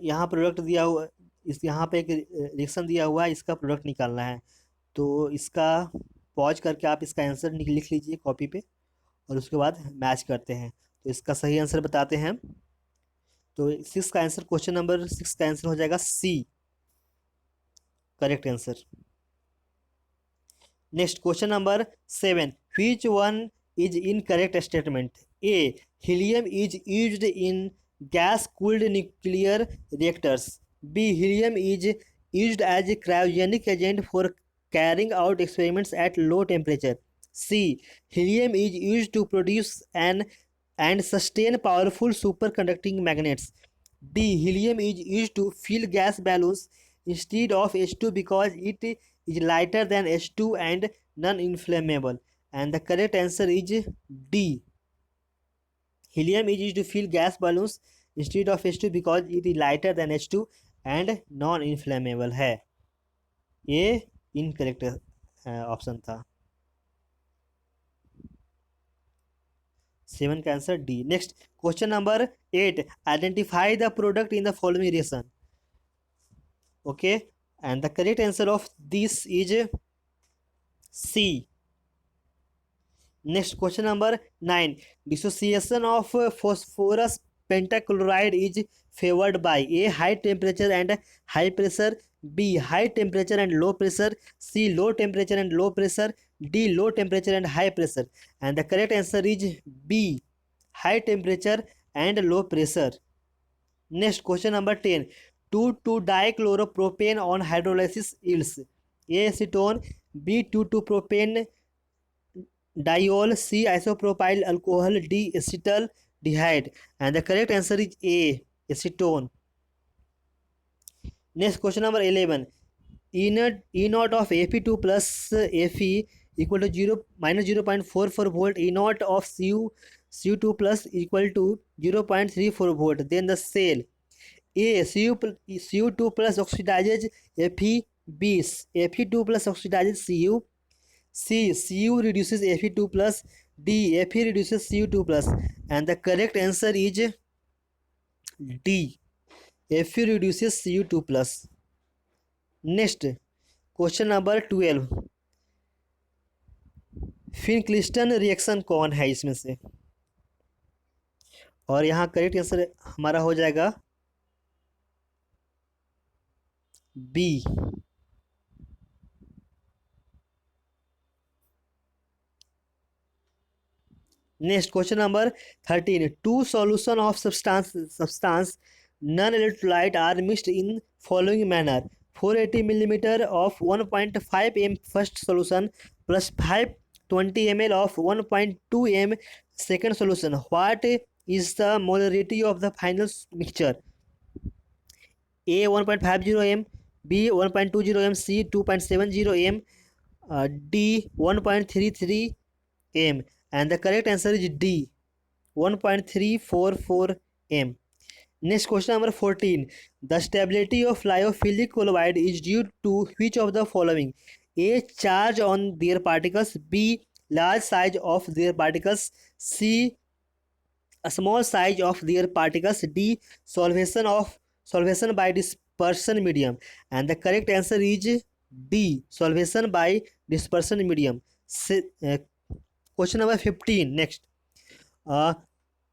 यहाँ प्रोडक्ट दिया हुआ, इस यहाँ पे एक रिएक्शन दिया हुआ है, इसका प्रोडक्ट निकालना है। तो इसका पॉज करके आप इसका आंसर लिख लीजिए कॉपी पे, और उसके बाद मैच करते हैं। तो इसका सही आंसर बताते हैं। तो 6 का आंसर, क्वेश्चन नंबर 6 का आंसर हो जाएगा C, correct answer. Next question number 7, which one is incorrect statement? A, helium is used in gas cooled nuclear reactors. B, helium is used as a cryogenic agent for carrying out experiments at low temperature. C, helium is used to produce and sustain powerful superconducting magnets. D, helium is used to fill gas balloons instead of H2 because it is lighter than H2 and non-inflammable. And the correct answer is D, helium is used to fill gas balloons instead of H2 because it is lighter than H2 and non-inflammable है। ये incorrect option था। 7 का answer D. Next question number 8, identify the product in the following reaction. Okay, and the correct answer of this is C. Next question number 9. Dissociation of phosphorus pentachloride is favored by A. High temperature and high pressure, B. High temperature and low pressure, C. Low temperature and low pressure, D. Low temperature and high pressure. And the correct answer is B. High temperature and low pressure. Next question number 10. 2,2-dichloropropane on hydrolysis yields A. Acetone, B. 2,2-propane diol, C. Isopropyl alcohol, D. acetaldehyde. And the correct answer is A. Acetone. Next question number 11. E naught of Fe2 plus Fe equal to 0 - 0.44 volt. E naught of Cu2 plus equal to 0.34 volt. Then the cell A. Cu2 plus oxidizes Fe. B. Fe2 plus oxidizes Cu. C. Cu reduces Fe2 plus. D. Fe reduces Cu2 plus. And the correct answer is D. Fe reduces Cu2 plus. Next question number 12, Finkelstein reaction कौन है इसमें से? और यहाँ correct answer हमारा हो जाएगा B. Next question number 13. To solution of substance non-electrolyte are mixed in following manner. 480 millimeter of 1.5 m first solution plus 520 ml of 1.2 m second solution. What is the molarity of the final mixture? A 1.50 m, B 1.20 m, C 2.70 m, D 1.33 m. And the correct answer is D 1.344 m. Next question number 14. The stability of lyophilic colloid is due to which of the following? A. Charge on their particles, B. Large size of their particles, C. A small size of their particles, D. Solvation by dispersion medium. And the correct answer is D. Solvation by dispersion medium. Question number 15. Next.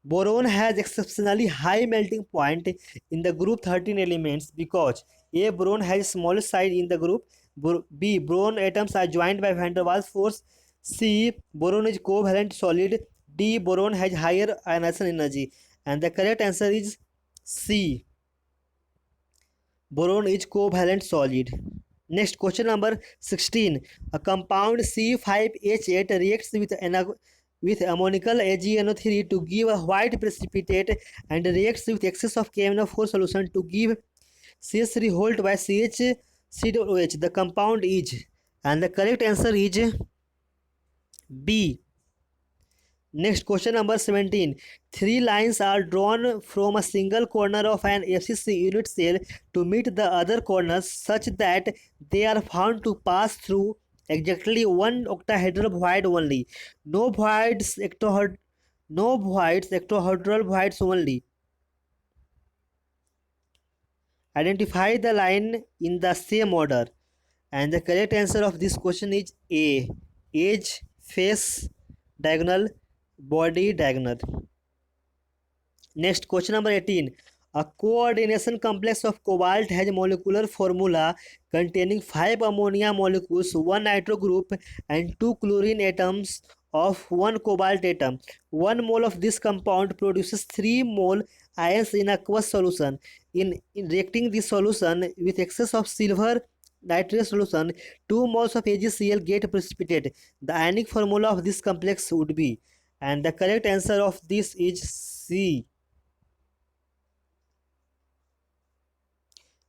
Boron has exceptionally high melting point in the group 13 elements because A. Boron has smallest size in the group, B. Boron atoms are joined by van der Waals force, C. Boron is covalent solid, D. Boron has higher ionization energy. And the correct answer is C. Boron is covalent solid. Next question number 16. A compound C5H8 reacts with ammonical AgNO3 to give a white precipitate and reacts with excess of KMnO4 solution to give CH3 Holt by CH3OH. The compound is, and the correct answer is B. Next question number 17. 3 lines are drawn from a single corner of an FCC unit cell to meet the other corners such that they are found to pass through exactly one octahedral void only. No voids, octahedral voids only. Identify the line in the same order. And the correct answer of this question is A. Edge, face, diagonal, body, diagonal. Next question number 18. A coordination complex of cobalt has a molecular formula containing 5 ammonia molecules, 1 nitro group and 2 chlorine atoms of 1 cobalt atom. 1 mole of this compound produces 3 mole ions in aqueous solution. In reacting this solution with excess of silver nitrate solution, 2 moles of AgCl get precipitate. The ionic formula of this complex would be, and the correct answer of this is C.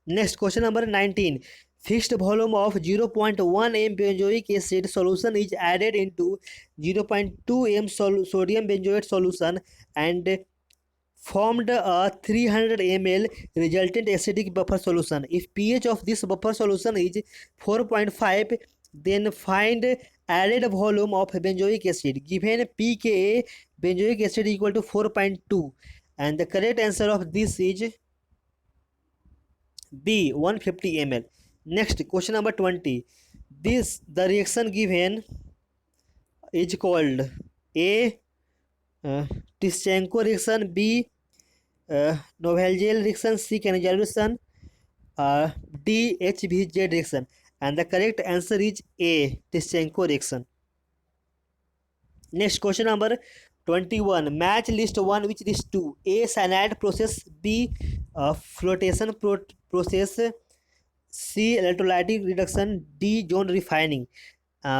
Next question number 19. Fixed volume of 0.1 m benzoic acid solution is added into 0.2 m sodium benzoate solution and formed a 300 ml resultant acidic buffer solution. If pH of this buffer solution is 4.5, Then find added volume of benzoic acid. Given pKa, benzoic acid equal to 4.2, and the correct answer of this is B, 150 ml. Next, question number 20. The reaction given is called A. Tischenko reaction, B. Novelgel reaction, C. Cannizzaro reaction, uh, D. HVZ reaction, and the correct answer is A. Tischenko reaction. Next, question number 21. Match list 1 which list 2. A. Cyanide process, B. Flotation process, C. Electrolytic reduction, D. Zone refining.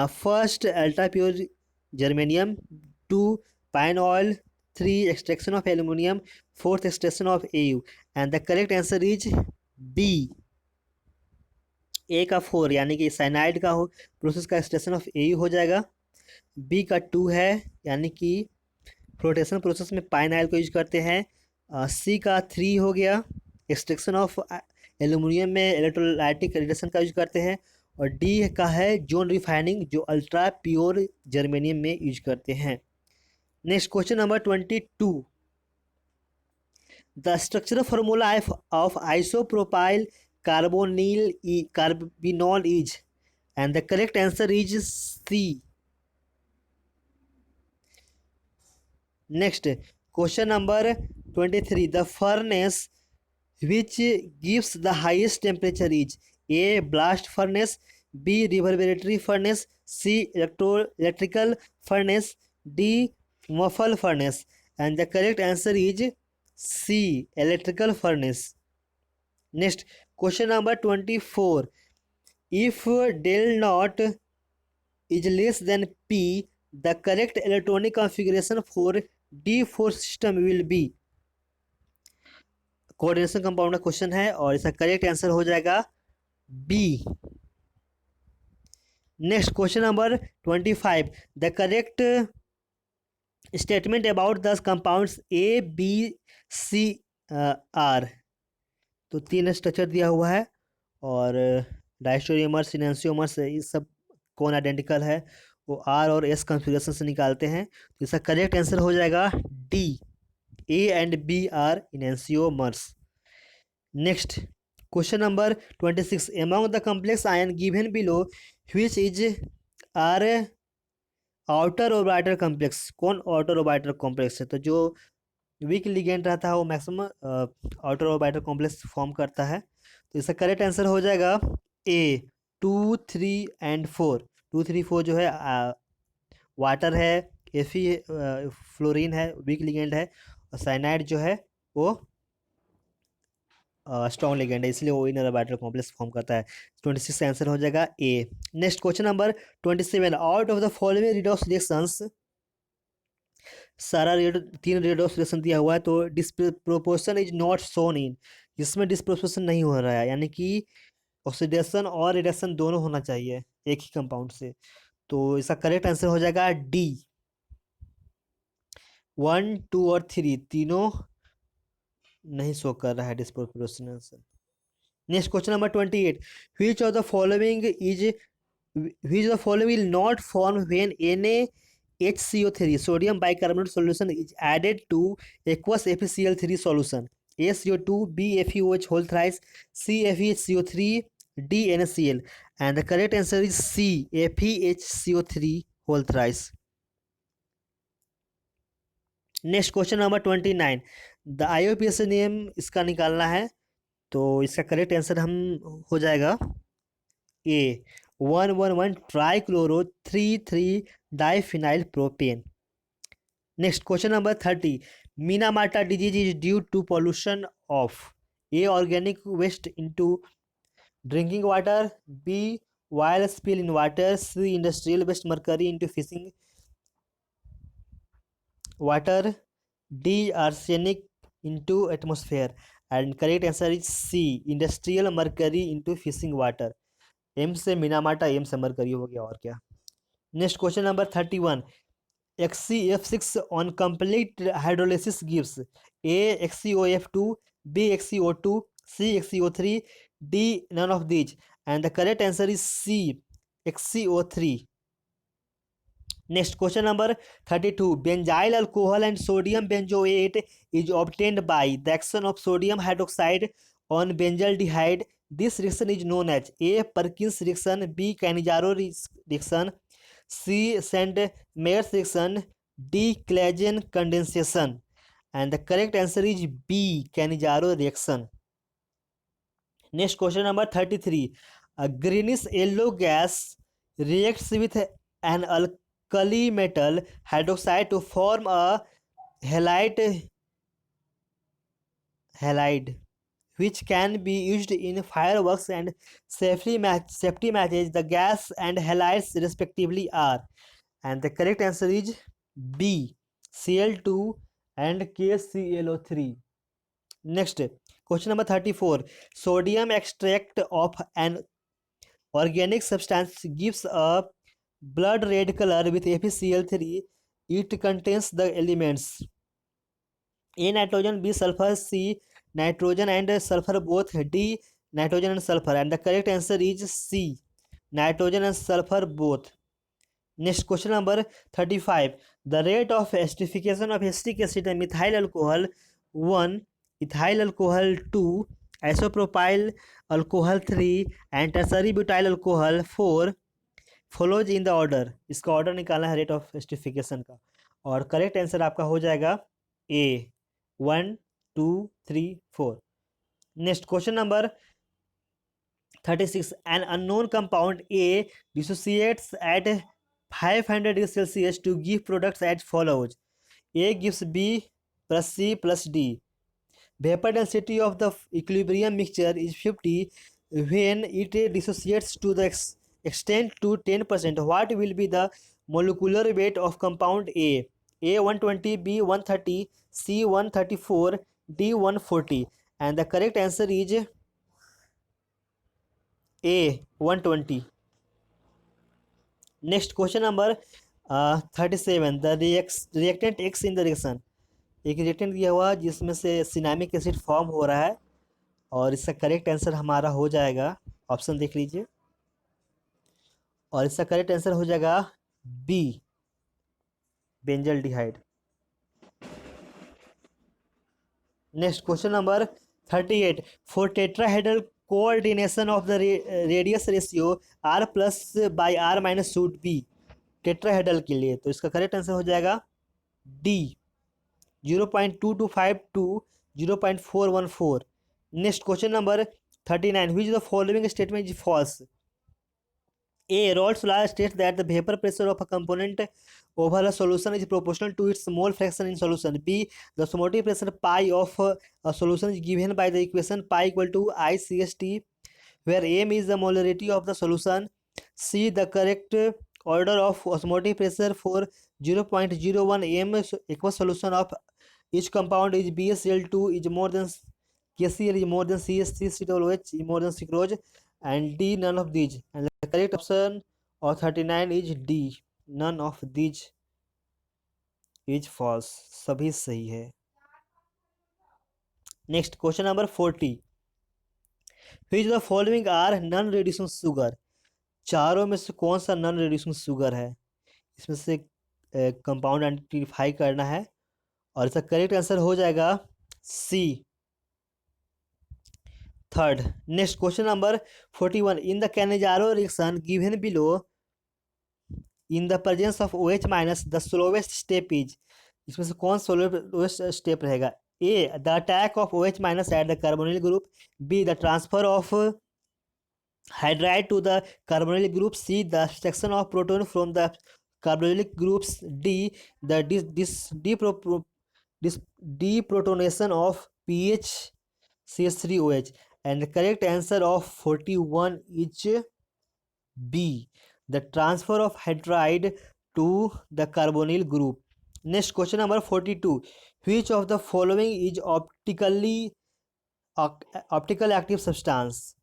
First, ultra pure germanium. 2. Pine oil. 3. Extraction of aluminium. 4th, extraction of AU. And the correct answer is B. A का 4 यानी कि cyanide का हो process का extraction of AU हो जाएगा. B का 2 है यानी कि फ्लोटेशन प्रोसेस में पाइन ऑयल को यूज करते हैं. सी का 3 हो गया, एक्सट्रैक्शन ऑफ एल्यूमिनियम में इलेक्ट्रोलाइटिक रिडक्शन का यूज करते हैं. और डी का है जोन रिफाइनिंग, जो अल्ट्रा प्योर जर्मेनियम में यूज करते हैं. Next, question number 22. The structural formula of isopropyl carbinol is, and the correct answer is C. Next, question number 23. The furnace which gives the highest temperature is A. Blast furnace, B. Reverberatory furnace, C. Electrical furnace, D. Muffle furnace. And the correct answer is C. Electrical furnace. Next, question number 24. If del naught is less than P, the correct electronic configuration for D4 system will be. Coordination compound का question है और इसका correct answer हो जाएगा B. Next, question number 25. The correct statement about the compounds A B C are. तो 3 structure दिया हुआ है और डायस्टोरियमर्स, इनैंसियोमर्स, ये सब कौन आइडेंटिकल है वो आर और एस कॉन्फ़िगरेशन से निकालते हैं. तो इसका करेक्ट आंसर हो जाएगा D. A and B are enantiomers. Next, question number 26. Among the complex ion given below which is are outer orbital complex. कौन आउटर ऑर्बिटल कॉम्प्लेक्स है? तो जो वीक लिगेंड रहता है वो maximum outer orbital complex form करता है. तो इसका करेक्ट आंसर हो जाएगा ए. 2, 3 एंड 4. 2, 3, 4 जो है वाटर है, एफी फ्लोरीन है, वीक लिगेंड है, और साइनाइड जो है वो स्ट्रॉन्ग लिगेंड है, इसलिए वो इनर ऑर्बिटल कॉम्प्लेक्स फॉर्म करता है. 26 आंसर हो जाएगा A. Next, question number 27. Out of the following redox reactions, सारा 3 रिडॉक्स रिएक्शन दिया हुआ है तो disproportion is not shown in. जिसमें डिस्प्रोपोर्शन नहीं हो रहा है यानी कि ऑक्सीडेशन और रिडक्शन दोनों होना चाहिए एक ही कंपाउंड से. तो इसका करेक्ट आंसर हो जाएगा डी. 1, 2 और 3 तीनों नहीं शो कर रहा है disproportionation. Next, question number 28. Which of the following will not form when NaHCO3 sodium bicarbonate solution is added to aqueous FeCl3 solution. ACO2, B FeOH whole thrice, C FeHCO3, D NaCl. And the correct answer is C FeHCO3 whole thrice. Next, question number 29. The IUPAC name इसका निकालना है तो इसका correct answer हम हो जाएगा A. 111 trichloro 33 diphenyl propane. Next, question number 30. Minamata disease is due to pollution of A organic waste into drinking water, B oil spill in water, C industrial waste mercury into fishing water, D arsenic into atmosphere. And correct answer is C industrial mercury into fishing water. M से Minamata, M से mercury हो गया और क्या. Next, question number 31. XCF6 on complete hydrolysis gives A XCOF2, B XCO2, C XCO3, D none of these. And the correct answer is C XCO3. Next, question number 32. Benzyl alcohol and sodium benzoate is obtained by the action of sodium hydroxide on benzaldehyde. This reaction is known as A. Perkins reaction, B. Cannizzaro reaction, C. Sand-Meyers reaction, D. Claisen condensation. And the correct answer is B. Cannizzaro reaction. Next, question number 33. A greenish yellow gas reacts with an alkali metal hydroxide to form a halide, which can be used in fireworks and safety matches. The gas and halides respectively are. And the correct answer is B. Cl2 and KClO3. Next, question number 34. Sodium extract of an organic substance gives a blood red color with FeCl3. It contains the elements A. Nitrogen, B. Sulfur, C. Nitrogen and sulfur both, D. Nitrogen and sulfur. And the correct answer is C. Nitrogen and sulfur both. Next, question number 35. The rate of esterification of acetic acid and methyl alcohol 1, ethyl alcohol 2, isopropyl alcohol 3 and tertiary butyl alcohol 4 follows in the order. इसका order निकालना है rate of esterification का, और correct answer आपका हो जाएगा ए 1 2 3 4. Next, question number 36. An unknown compound A dissociates at 500 degrees Celsius to give products as follows. A gives B plus C plus D. Vapor density of the equilibrium mixture is 50 when it dissociates to the extent to 10%. What will be the molecular weight of compound A? A 120, B 130, C 134, D 140. And the correct answer is A 120. Next, question number 37. The reactant X in the reaction. एक reactant दिया हुआ जिसमें से cinnamic acid form हो रहा है, और इसका करेक्ट आंसर हमारा हो जाएगा, ऑप्शन देख लीजिए, और इसका करेक्ट आंसर हो जाएगा B benzaldehyde. Next, question number 38. For tetrahedral coordination of the radius ratio r plus by r minus should be. Tetrahedral के लिए तो इसका करेक्ट आंसर हो जाएगा D 0.2252 0.414. Next, question number 39. Which of the following statement is false? A. Raoult's law states that the vapor pressure of a component over a solution is proportional to its mole fraction in solution. B. The osmotic pressure pi of a solution is given by the equation pi equal to ICST, where m is the molarity of the solution. C. The correct order of osmotic pressure for 0.01 m aqueous solution of each compound is BaCl2 is more than KCl is more than CH3 COOH is more than sucrose, and D none of these. And the correct option of 39 is D. None of these is false. सभी सही है. Next, question number 40. Which of the following are non reducing sugar? चारों में से कौन सा non reducing sugar है? इसमें से कंपाउंड आइडेंटिफाई करना है, और इसका करेक्ट आंसर हो जाएगा C third. Next, question number 41. In the Cannizzaro reaction given below in the presence of OH minus the slowest step is. इसमें से कौन स्लोवेस्ट स्टेप रहेगा? A. The attack of OH minus at the carbonyl group. B. The transfer of hydride to the carbonyl group. C. The extraction of proton from the carbonylic groups. D. The deprotonation of pH CH3OH. And the correct answer of 41 is B. The transfer of hydride to the carbonyl group. Next, question number 42. Which of the following is optical active substance?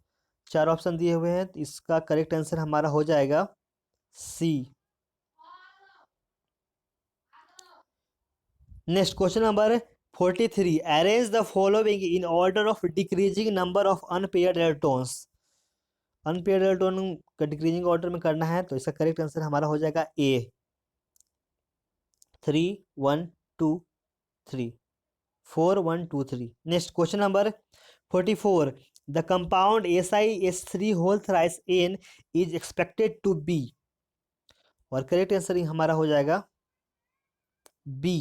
चार option दिए हुए हैं, इसका correct answer हमारा हो जाएगा C. Next, question number 43. Arrange the following in order of decreasing number of unpaired electrons. Unpaired electron का decreasing order में करना है, तो इसका करेक्ट आंसर हमारा हो जाएगा A, 3 1 2 3, 4 1 2 3। Next question number 44, the compound SiS3 whole thrice N is expected to be, और करेक्ट आंसर हमारा हो जाएगा B,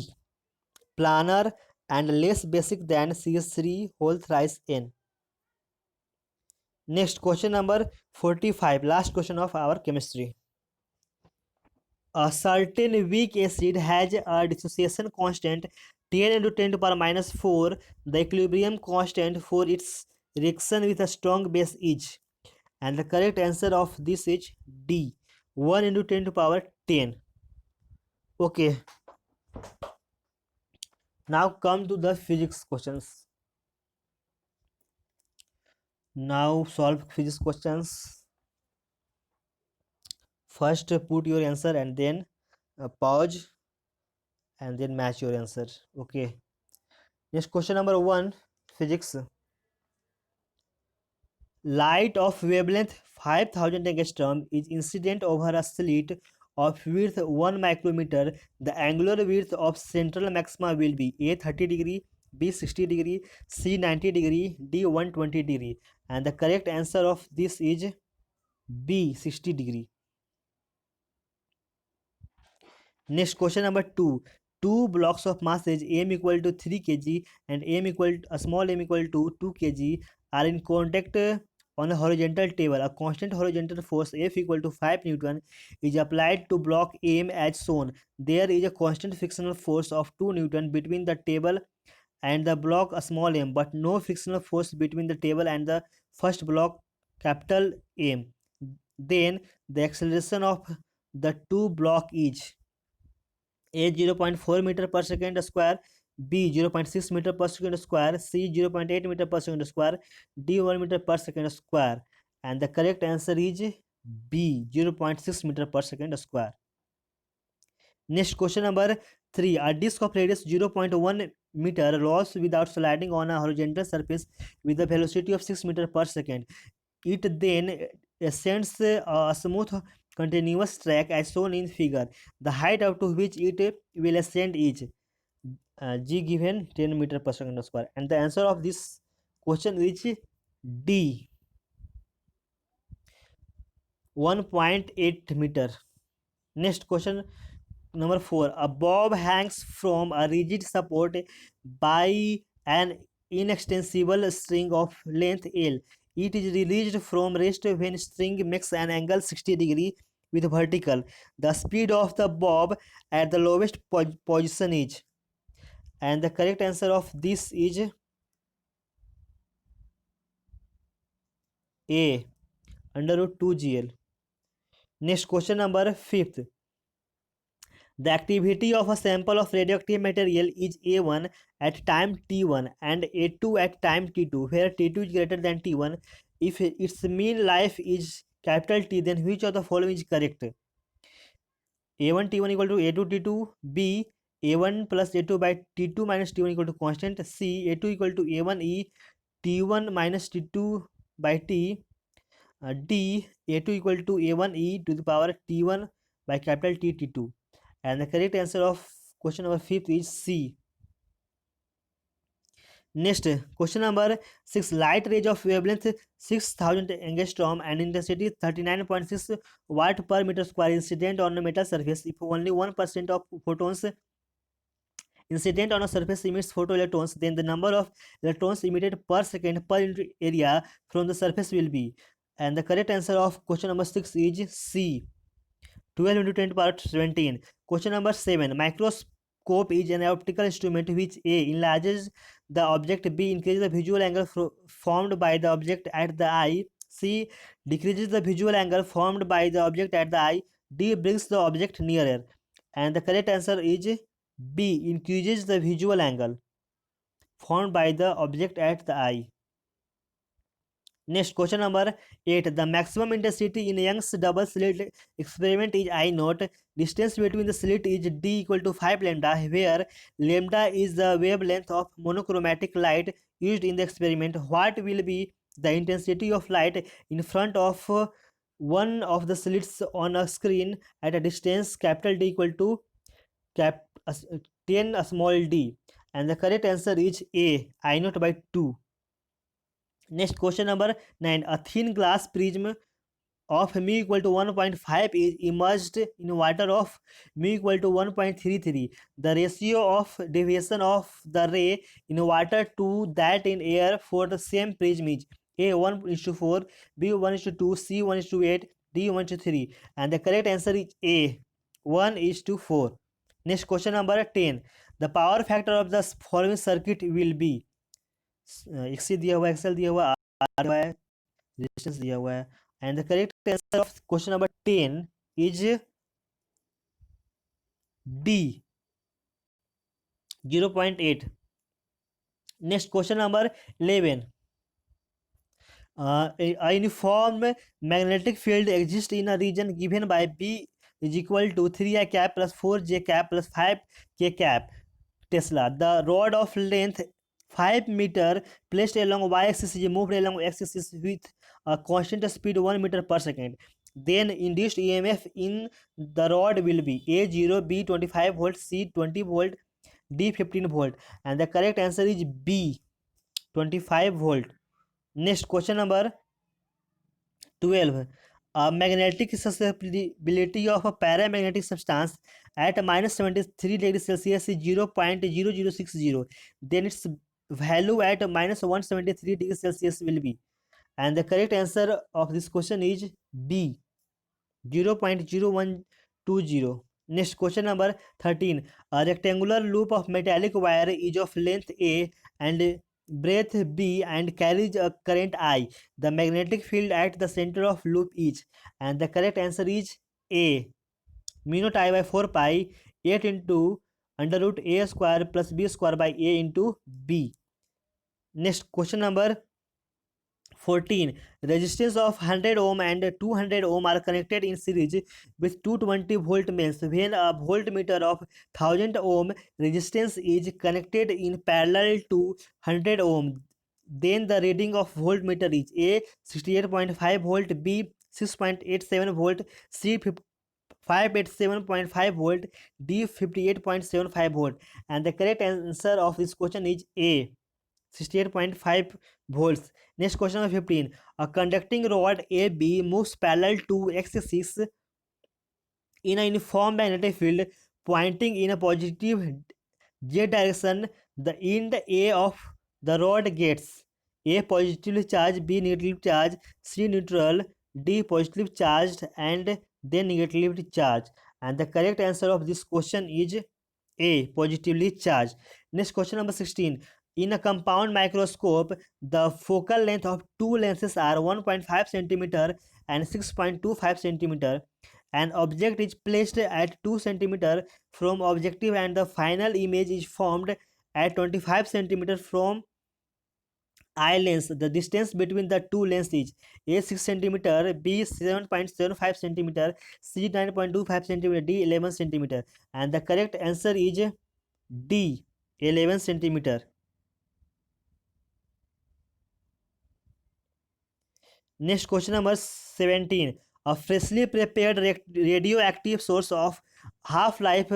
planar and less basic than CS3 whole thrice N। Next question number 45, last question of our chemistry. A certain weak acid has a dissociation constant 10 into 10 to power minus 4. The equilibrium constant for its reaction with a strong base is, and the correct answer of this is D, 1 into 10 to power 10. Okay, now come to the physics questions. Now solve physics questions. First put your answer and then pause and then match your answer. Okay, next question number 1, physics. Light of wavelength 5000 angstrom is incident over a slit of width 1 micrometer. The angular width of central maxima will be A 30 degree, B 60 degree, C 90 degree, D 120 degree, and the correct answer of this is B 60 degree. Next question number 2. Two blocks of masses m equal to 3 kg and m equal a small m equal to 2 kg are in contact on a horizontal table. A constant horizontal force F equal to 5 Newton is applied to block M as shown. There is a constant frictional force of 2 Newton between the table and the block a small m, but no frictional force between the table and the first block capital M. Then the acceleration of the two block is A 0.4 meter per second square, B 0.6 meter per second square, C 0.8 meter per second square, D 1 meter per second square, and the correct answer is B 0.6 meter per second square. Next question number 3, a disc of radius 0.1 meter rolls without sliding on a horizontal surface with a velocity of 6 meter per second. It then ascends a smooth continuous track as shown in figure. The height up to which it will ascend is G given 10 meter per second square, and the answer of this question is D, 1.8 meter. Next question number 4, a bob hangs from a rigid support by an inextensible string of length L. It is released from rest when string makes an angle 60 degree with vertical. The speed of the bob at the lowest position is, and the correct answer of this is A, under root 2 GL. Next question number 5th. The activity of a sample of radioactive material is A1 at time T1 and A2 at time T2, where T2 is greater than T1. If its mean life is capital T, then which of the following is correct? A1 T1 equal to A2 T2, B A1 plus A2 by T2 minus T1 equal to constant, C A2 equal to A1 E T1 minus T2 by T, D A2 equal to A1 E to the power T1 by capital T T2, and the correct answer of question number 5th is C. Next question number 6, light rays of wavelength 6000 angstrom and intensity 39.6 watt per meter square incident on a metal surface. If only 1% of photons incident on a surface emits photoelectrons, then the number of electrons emitted per second per unit area from the surface will be, and the correct answer of question number 6 is C, 12 into 10 to power 17. Question number 7, microscope is an optical instrument which A enlarges the object, B increases the visual angle formed by the object at the eye, C decreases the visual angle formed by the object at the eye, D brings the object nearer, and the correct answer is B increases the visual angle formed by the object at the eye. Next question number 8, the maximum intensity in Young's double slit experiment is I naught. Distance between the slit is D equal to 5 lambda, where lambda is the wavelength of monochromatic light used in the experiment. What will be the intensity of light in front of one of the slits on a screen at a distance capital D equal to cap 10 a small d, and the correct answer is A, I naught by 2. Next question number 9. A thin glass prism of mu equal to 1.5 is immersed in water of mu equal to 1.33. The ratio of deviation of the ray in water to that in air for the same prism is A 1:4, B 1:2, C 1:8, D 1:3. And the correct answer is A 1:4. Next question number 10. The power factor of the following circuit will be XC दिया हुआ, XL दिया हुआ, R दिया हुआ है, resistance दिया हुआ है, and the correct answer of question number 10 is D 0.8. Next question number 11. A uniform magnetic field exists in a region given by B is equal to 3I cap plus 4J cap plus 5K cap Tesla. The rod of length 5 meter placed along y-axis is moved along x-axis with a constant speed 1 meter per second. Then induced EMF in the rod will be A 0, B 25 volt, C 20 volt, D 15 volt, and the correct answer is B 25 volt. Next question number 12. A magnetic susceptibility of a paramagnetic substance at minus 73 degrees Celsius is 0.0060. Then its value at minus 173 degrees Celsius will be. And the correct answer of this question is B 0.0120. Next question number 13. A rectangular loop of metallic wire is of length A and breadth B and carries a current I. The magnetic field at the center of loop is, and the correct answer is A mu naught I by 4 pi 8 into under root A square plus B square by A into B. Next question number 14. Resistance of 100 ohm and 200 ohm are connected in series with 220 volt mains. When a voltmeter of 1000 ohm resistance is connected in parallel to 100 ohm, then the reading of voltmeter is A 68.5 volt, B 6.87 volt, C 587.5 volt, D 58.75 volt, and the correct answer of this question is A 68.5 volts. Next question number 15. A conducting rod AB moves parallel to x-axis in a uniform magnetic field pointing in a positive z direction. The end A of the rod gets A positively charged, B negatively charged, C neutral, D positively charged, and then negatively charged. And the correct answer of this question is A positively charged. Next question number 16. In a compound microscope, the focal length of two lenses are 1.5 centimeter and 6.25 centimeter. An object is placed at 2 centimeter from objective and the final image is formed at 25 centimeter from eye lens. The distance between the two lenses is A 6 centimeter, B 7.75 centimeter, C 9.25 centimeter, D 11 centimeter. And the correct answer is D 11 centimeter. Next question number 17. A freshly prepared radioactive source of half-life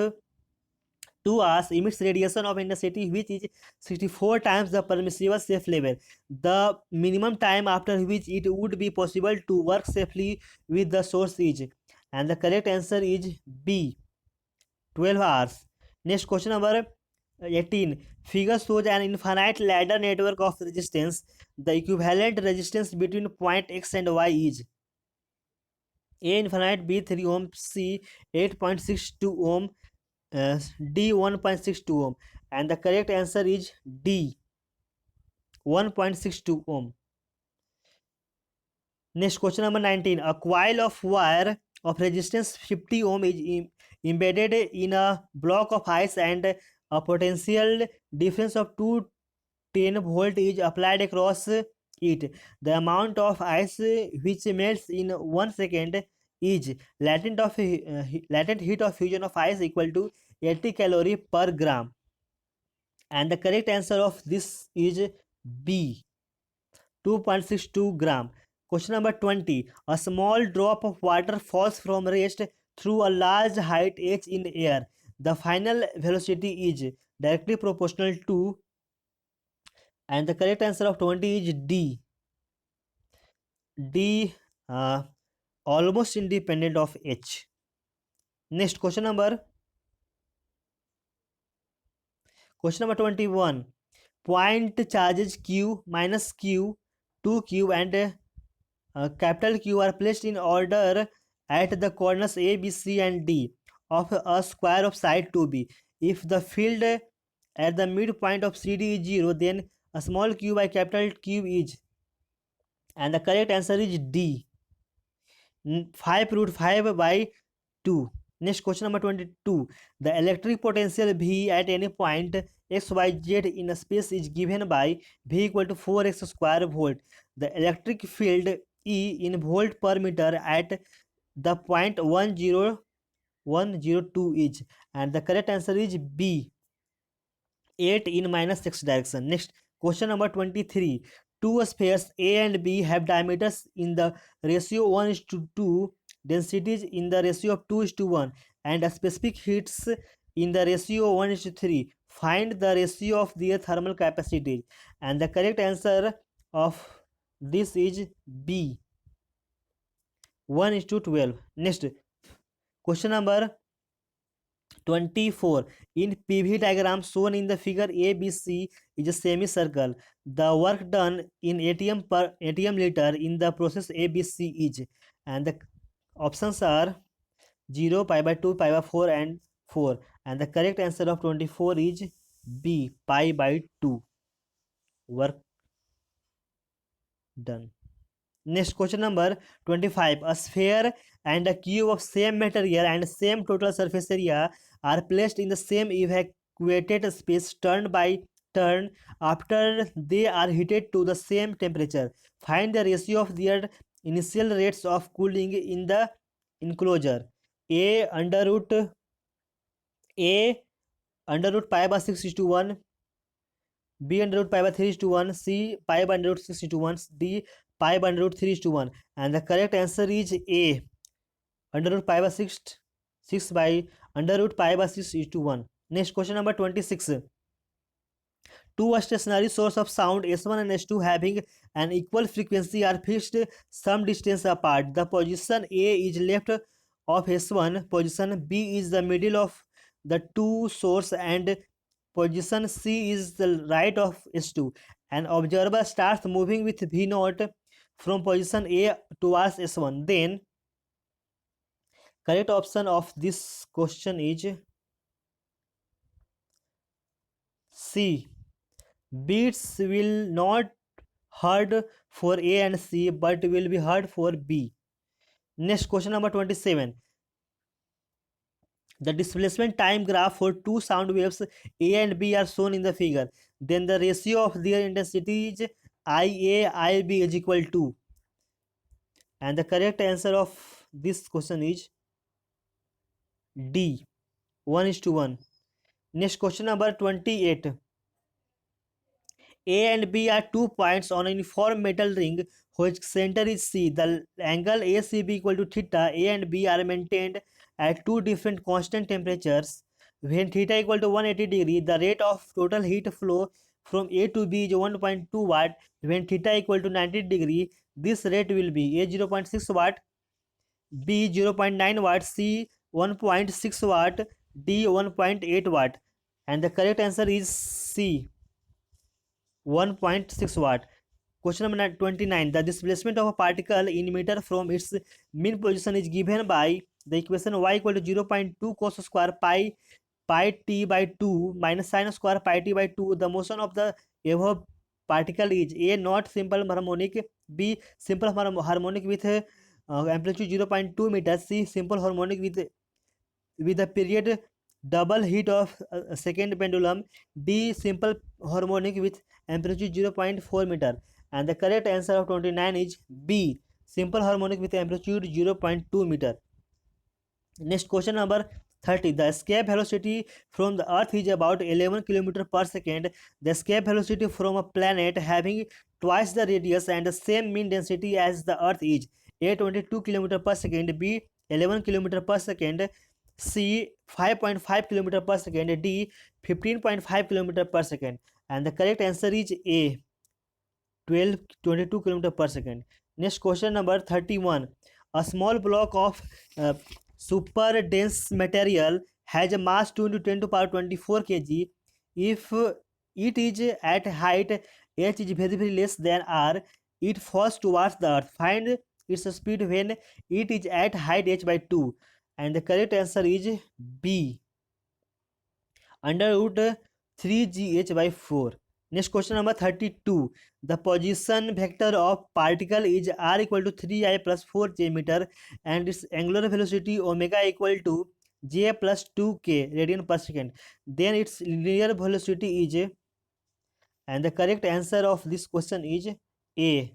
2 hours emits radiation of intensity which is 64 times the permissible safe level. The minimum time after which it would be possible to work safely with the source is, and the correct answer is B 12 hours. Next question number 18. Figure shows an infinite ladder network of resistance. The equivalent resistance between point X and Y is A infinite, B 3 ohm, C 8.62 ohm, D 1.62 ohm, and the correct answer is D 1.62 ohm. Next question number 19. A coil of wire of resistance 50 ohm is embedded in a block of ice and a potential difference of 210 volt is applied across it. The amount of ice which melts in 1 second is latent heat of fusion of ice equal to 80 calorie per gram. And the correct answer of this is B 2.62 gram. Question number 20. A small drop of water falls from rest through a large height h in air. The final velocity is directly proportional to, and the correct answer of 20 is D. D, almost independent of h. Next question number 21. Point charges q minus q, 2q and capital Q are placed in order at the corners A, B, C, and D of a square of side 2B. If the field at the midpoint of CD is 0, then a small q by capital Q is, and the correct answer is D, 5 root 5 by 2. Next question number 22. The electric potential V at any point x, y, z in a space is given by V equal to 4x square volt. The electric field E in volt per meter at the point 10102 is, and the correct answer is B, 8 in minus x direction. Next question number 23. Two spheres A and B have diameters in the ratio 1:2, densities in the ratio of 2:1, and specific heats in the ratio 1:3. Find the ratio of their thermal capacity, and the correct answer of this is B, 1:12. Next question number 24. In PV diagram shown in the figure ABC is a semicircle. The work done in ATM liter in the process ABC is, and the options are 0, pi by 2, pi by 4, and 4. And the correct answer of 24 is B, pi by 2. Work done. Next question number 25. A sphere and a cube of same material and same total surface area are placed in the same evacuated space turn by turn after they are heated to the same temperature. Find the ratio of their initial rates of cooling in the enclosure. A under root pi by 6 is to 1, B under root pi by 3 is to 1, C pi by under root 6 is to 1, D pi by under root 3 is to 1, and the correct answer is A, under root pi by 6 by under root pi by 6 is to 1. Next question number 26. Two stationary sources of sound S1 and S2 having an equal frequency are fixed some distance apart. The position A is left of S1, position B is the middle of the two source, and position C is the right of S2. An observer starts moving with V0 from position A towards S1. Then correct option of this question is C. Beats will not heard for A and C but will be heard for B. Next question number 27. The displacement time graph for two sound waves A and B are shown in the figure. Then the ratio of their intensity is IA, IB is equal to, and the correct answer of this question is D, 1:1. Next question number 28. A and B are 2 points on a uniform metal ring whose center is C. The angle ACB equal to theta. A and B are maintained at two different constant temperatures. When theta equal to 180 degree, the rate of total heat flow from A to B is 1.2 watt. When theta equal to 90 degree, this rate will be A 0.6 watt, B 0.9 watt, C 1.6 watt, D 1.8 watt. And the correct answer is C, 1.6 watt. Question number 29. The displacement of a particle in meter from its mean position is given by the equation y equal to 0.2 cos square pi t by 2 minus sin square pi t by 2. The motion of the above particle is A not simple harmonic, B simple harmonic with amplitude 0.2 meters, C simple harmonic with a period double heat of a second pendulum, D simple harmonic with amplitude 0.4 meter, and the correct answer of 29 is B, simple harmonic with amplitude 0.2 meter. Next question number 30. The escape velocity from the earth is about 11 km per second. The escape velocity from a planet having twice the radius and the same mean density as the Earth is? A 22 km per second, B 11 km per second, C 5.5 km per second, D 15.5 km per second. And the correct answer is A 22 km per second. Next question number 31. A small block of uh, super dense material has a mass 2 into 10 to power 24 kg. If it is at height h is very very less than r, it falls towards the earth. Find its speed when it is at height h by 2. And the correct answer is B under root 3gh by 4. Next question number 32. The position vector of particle is r equal to 3I plus 4j meter and its angular velocity omega equal to j plus 2k radian per second. Then its linear velocity is, and the correct answer of this question is A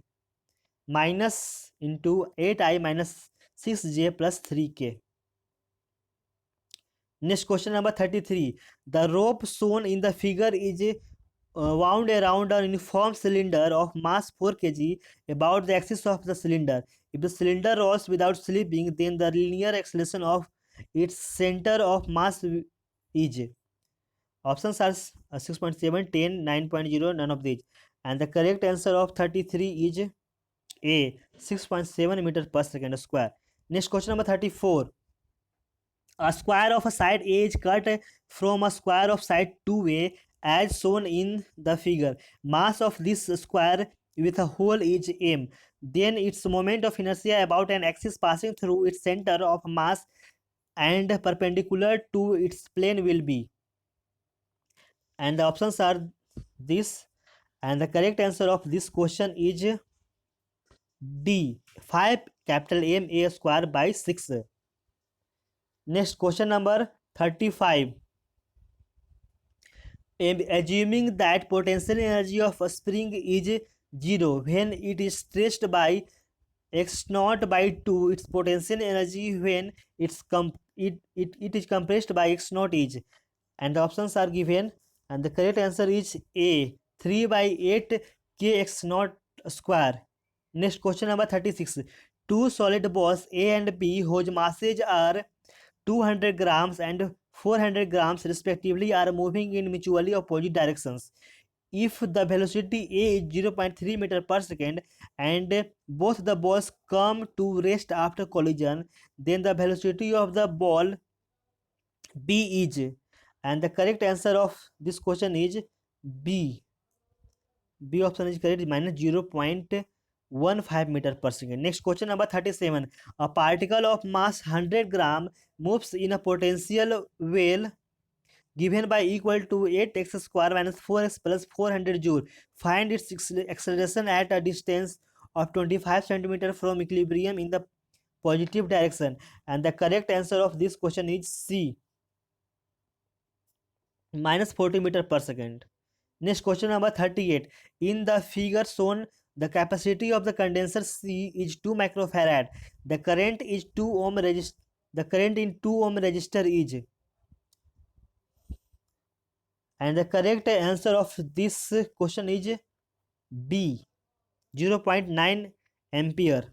minus into 8I minus 6j plus 3k. Next question number 33. The rope shown in the figure is wound around a uniform cylinder of mass 4 kg about the axis of the cylinder. If the cylinder rolls without slipping, then the linear acceleration of its center of mass is. Options are 6.7, 10, 9.0, none of these. And the correct answer of 33 is A 6.7 meter per second square. Next question number 34. A square of a side A is cut from a square of side 2A as shown in the figure. Mass of this square with a hole is m. Then its moment of inertia about an axis passing through its center of mass and perpendicular to its plane will be. And the options are this. And the correct answer of this question is D 5 capital M A square by 6. Next question number 35. Assuming that potential energy of a spring is 0 when it is stretched by x naught by 2, its potential energy when it is compressed by x naught is. And the options are given, and the correct answer is A 3 by 8 kx naught square. Next question number 36. Two solid balls A and B whose masses are 200 grams and 400 grams respectively are moving in mutually opposite directions. If the velocity A is 0.3 meter per second and both the balls come to rest after collision, then the velocity of the ball B is. And the correct answer of this question is B. B option is correct, minus 0.15 meter per second. Next question number 37. A particle of mass 100 gram moves in a potential well given by equal to 8x square minus 4x plus 400 joule. Find its acceleration at a distance of 25 centimeter from equilibrium in the positive direction. And the correct answer of this question is C minus 40 meter per second. Next question number 38. In the figure shown, the capacity of the condenser C is 2 microfarad. The current is 2 ohm resist. The current in 2 ohm resistor is. And the correct answer of this question is B 0.9 ampere.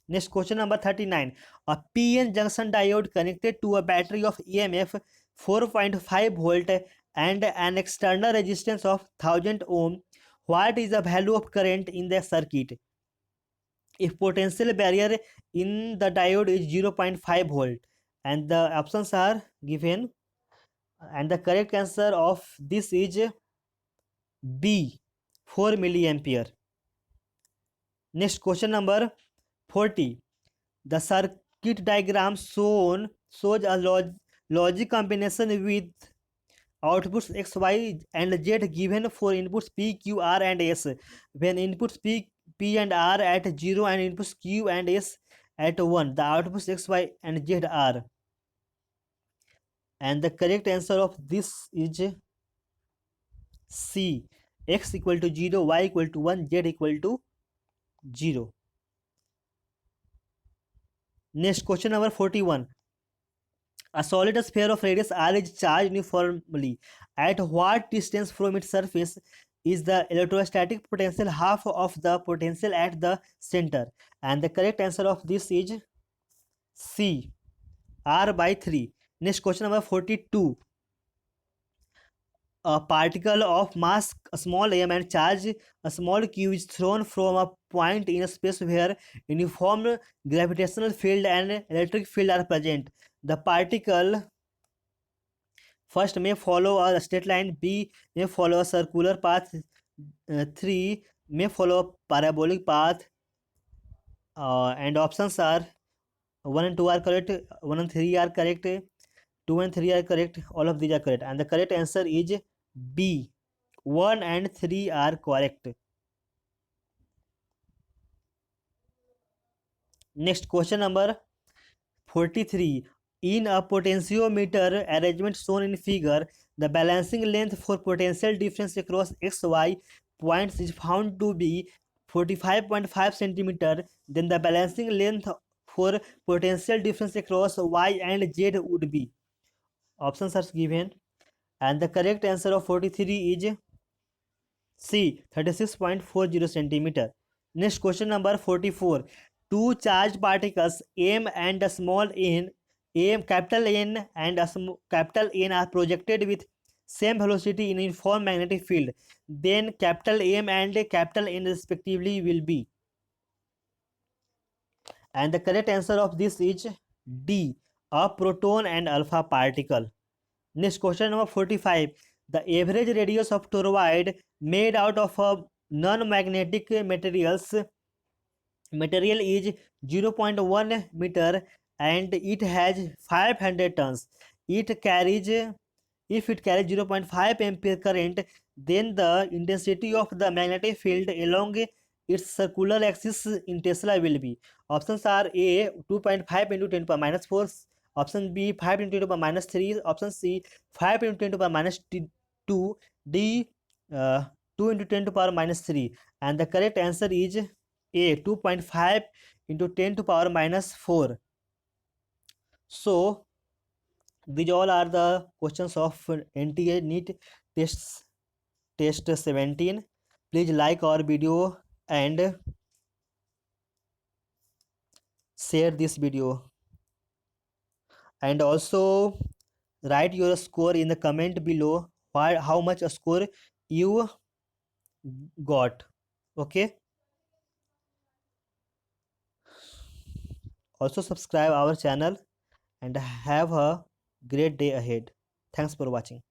Next question number 39. A PN junction diode connected to a battery of EMF 4.5 volt and an external resistance of 1000 ohm. What is the value of current in the circuit if potential barrier in the diode is 0.5 volt? And the options are given, and the correct answer of this is B 4 milliampere. Next question number 40. The circuit diagram shows a logic combination with outputs x, y, and z given for inputs p, q, r, and s. When inputs p and r at 0 and inputs q and s at 1, the outputs x, y, and z are. And the correct answer of this is C x equal to 0, y equal to 1, z equal to 0. Next question number 41. A solid sphere of radius r is charged uniformly. At what distance from its surface is the electrostatic potential half of the potential at the center? And the correct answer of this is C, R by 3. Next question number 42. A particle of mass small m and charge a small q is thrown from a point in a space where uniform gravitational field and electric field are present. The particle first may follow a straight line, B may follow a circular path, 3 may follow a parabolic path, and options are 1 and 2 are correct, 1 and 3 are correct, 2 and 3 are correct, all of these are correct, and the correct answer is B, 1 and 3 are correct. Next question number 43. In a potentiometer arrangement shown in figure, the balancing length for potential difference across XY points is found to be 45.5 centimeter. Then the balancing length for potential difference across Y and Z would be. Options are given, and the correct answer of 43 is C, 36.40 centimeter. Next question number 44. Two charged particles M and a small n, M capital N and a capital N are projected with same velocity in uniform magnetic field. Then capital M and capital N respectively will be. And the correct answer of this is D, a proton and alpha particle. Next question number 45. The average radius of toroid made out of a non-magnetic material is 0.1 meter and it has 500 tons. It carries If it carries 0.5 ampere current, then the intensity of the magnetic field along its circular axis in Tesla will be. Options are A 2.5 into 10 to the power minus 4, option B 5 into 10 to the power minus 3, option C 5 into 10 to the power minus 2, D 2 into 10 to the power minus 3, and the correct answer is A 2.5 into 10 to the power minus 4. So these all are the questions of NTA NEET tests test 17. Please like our video and share this video, and also write your score in the comment below, how much a score you got. Okay, also subscribe our channel and have a great day ahead. Thanks for watching.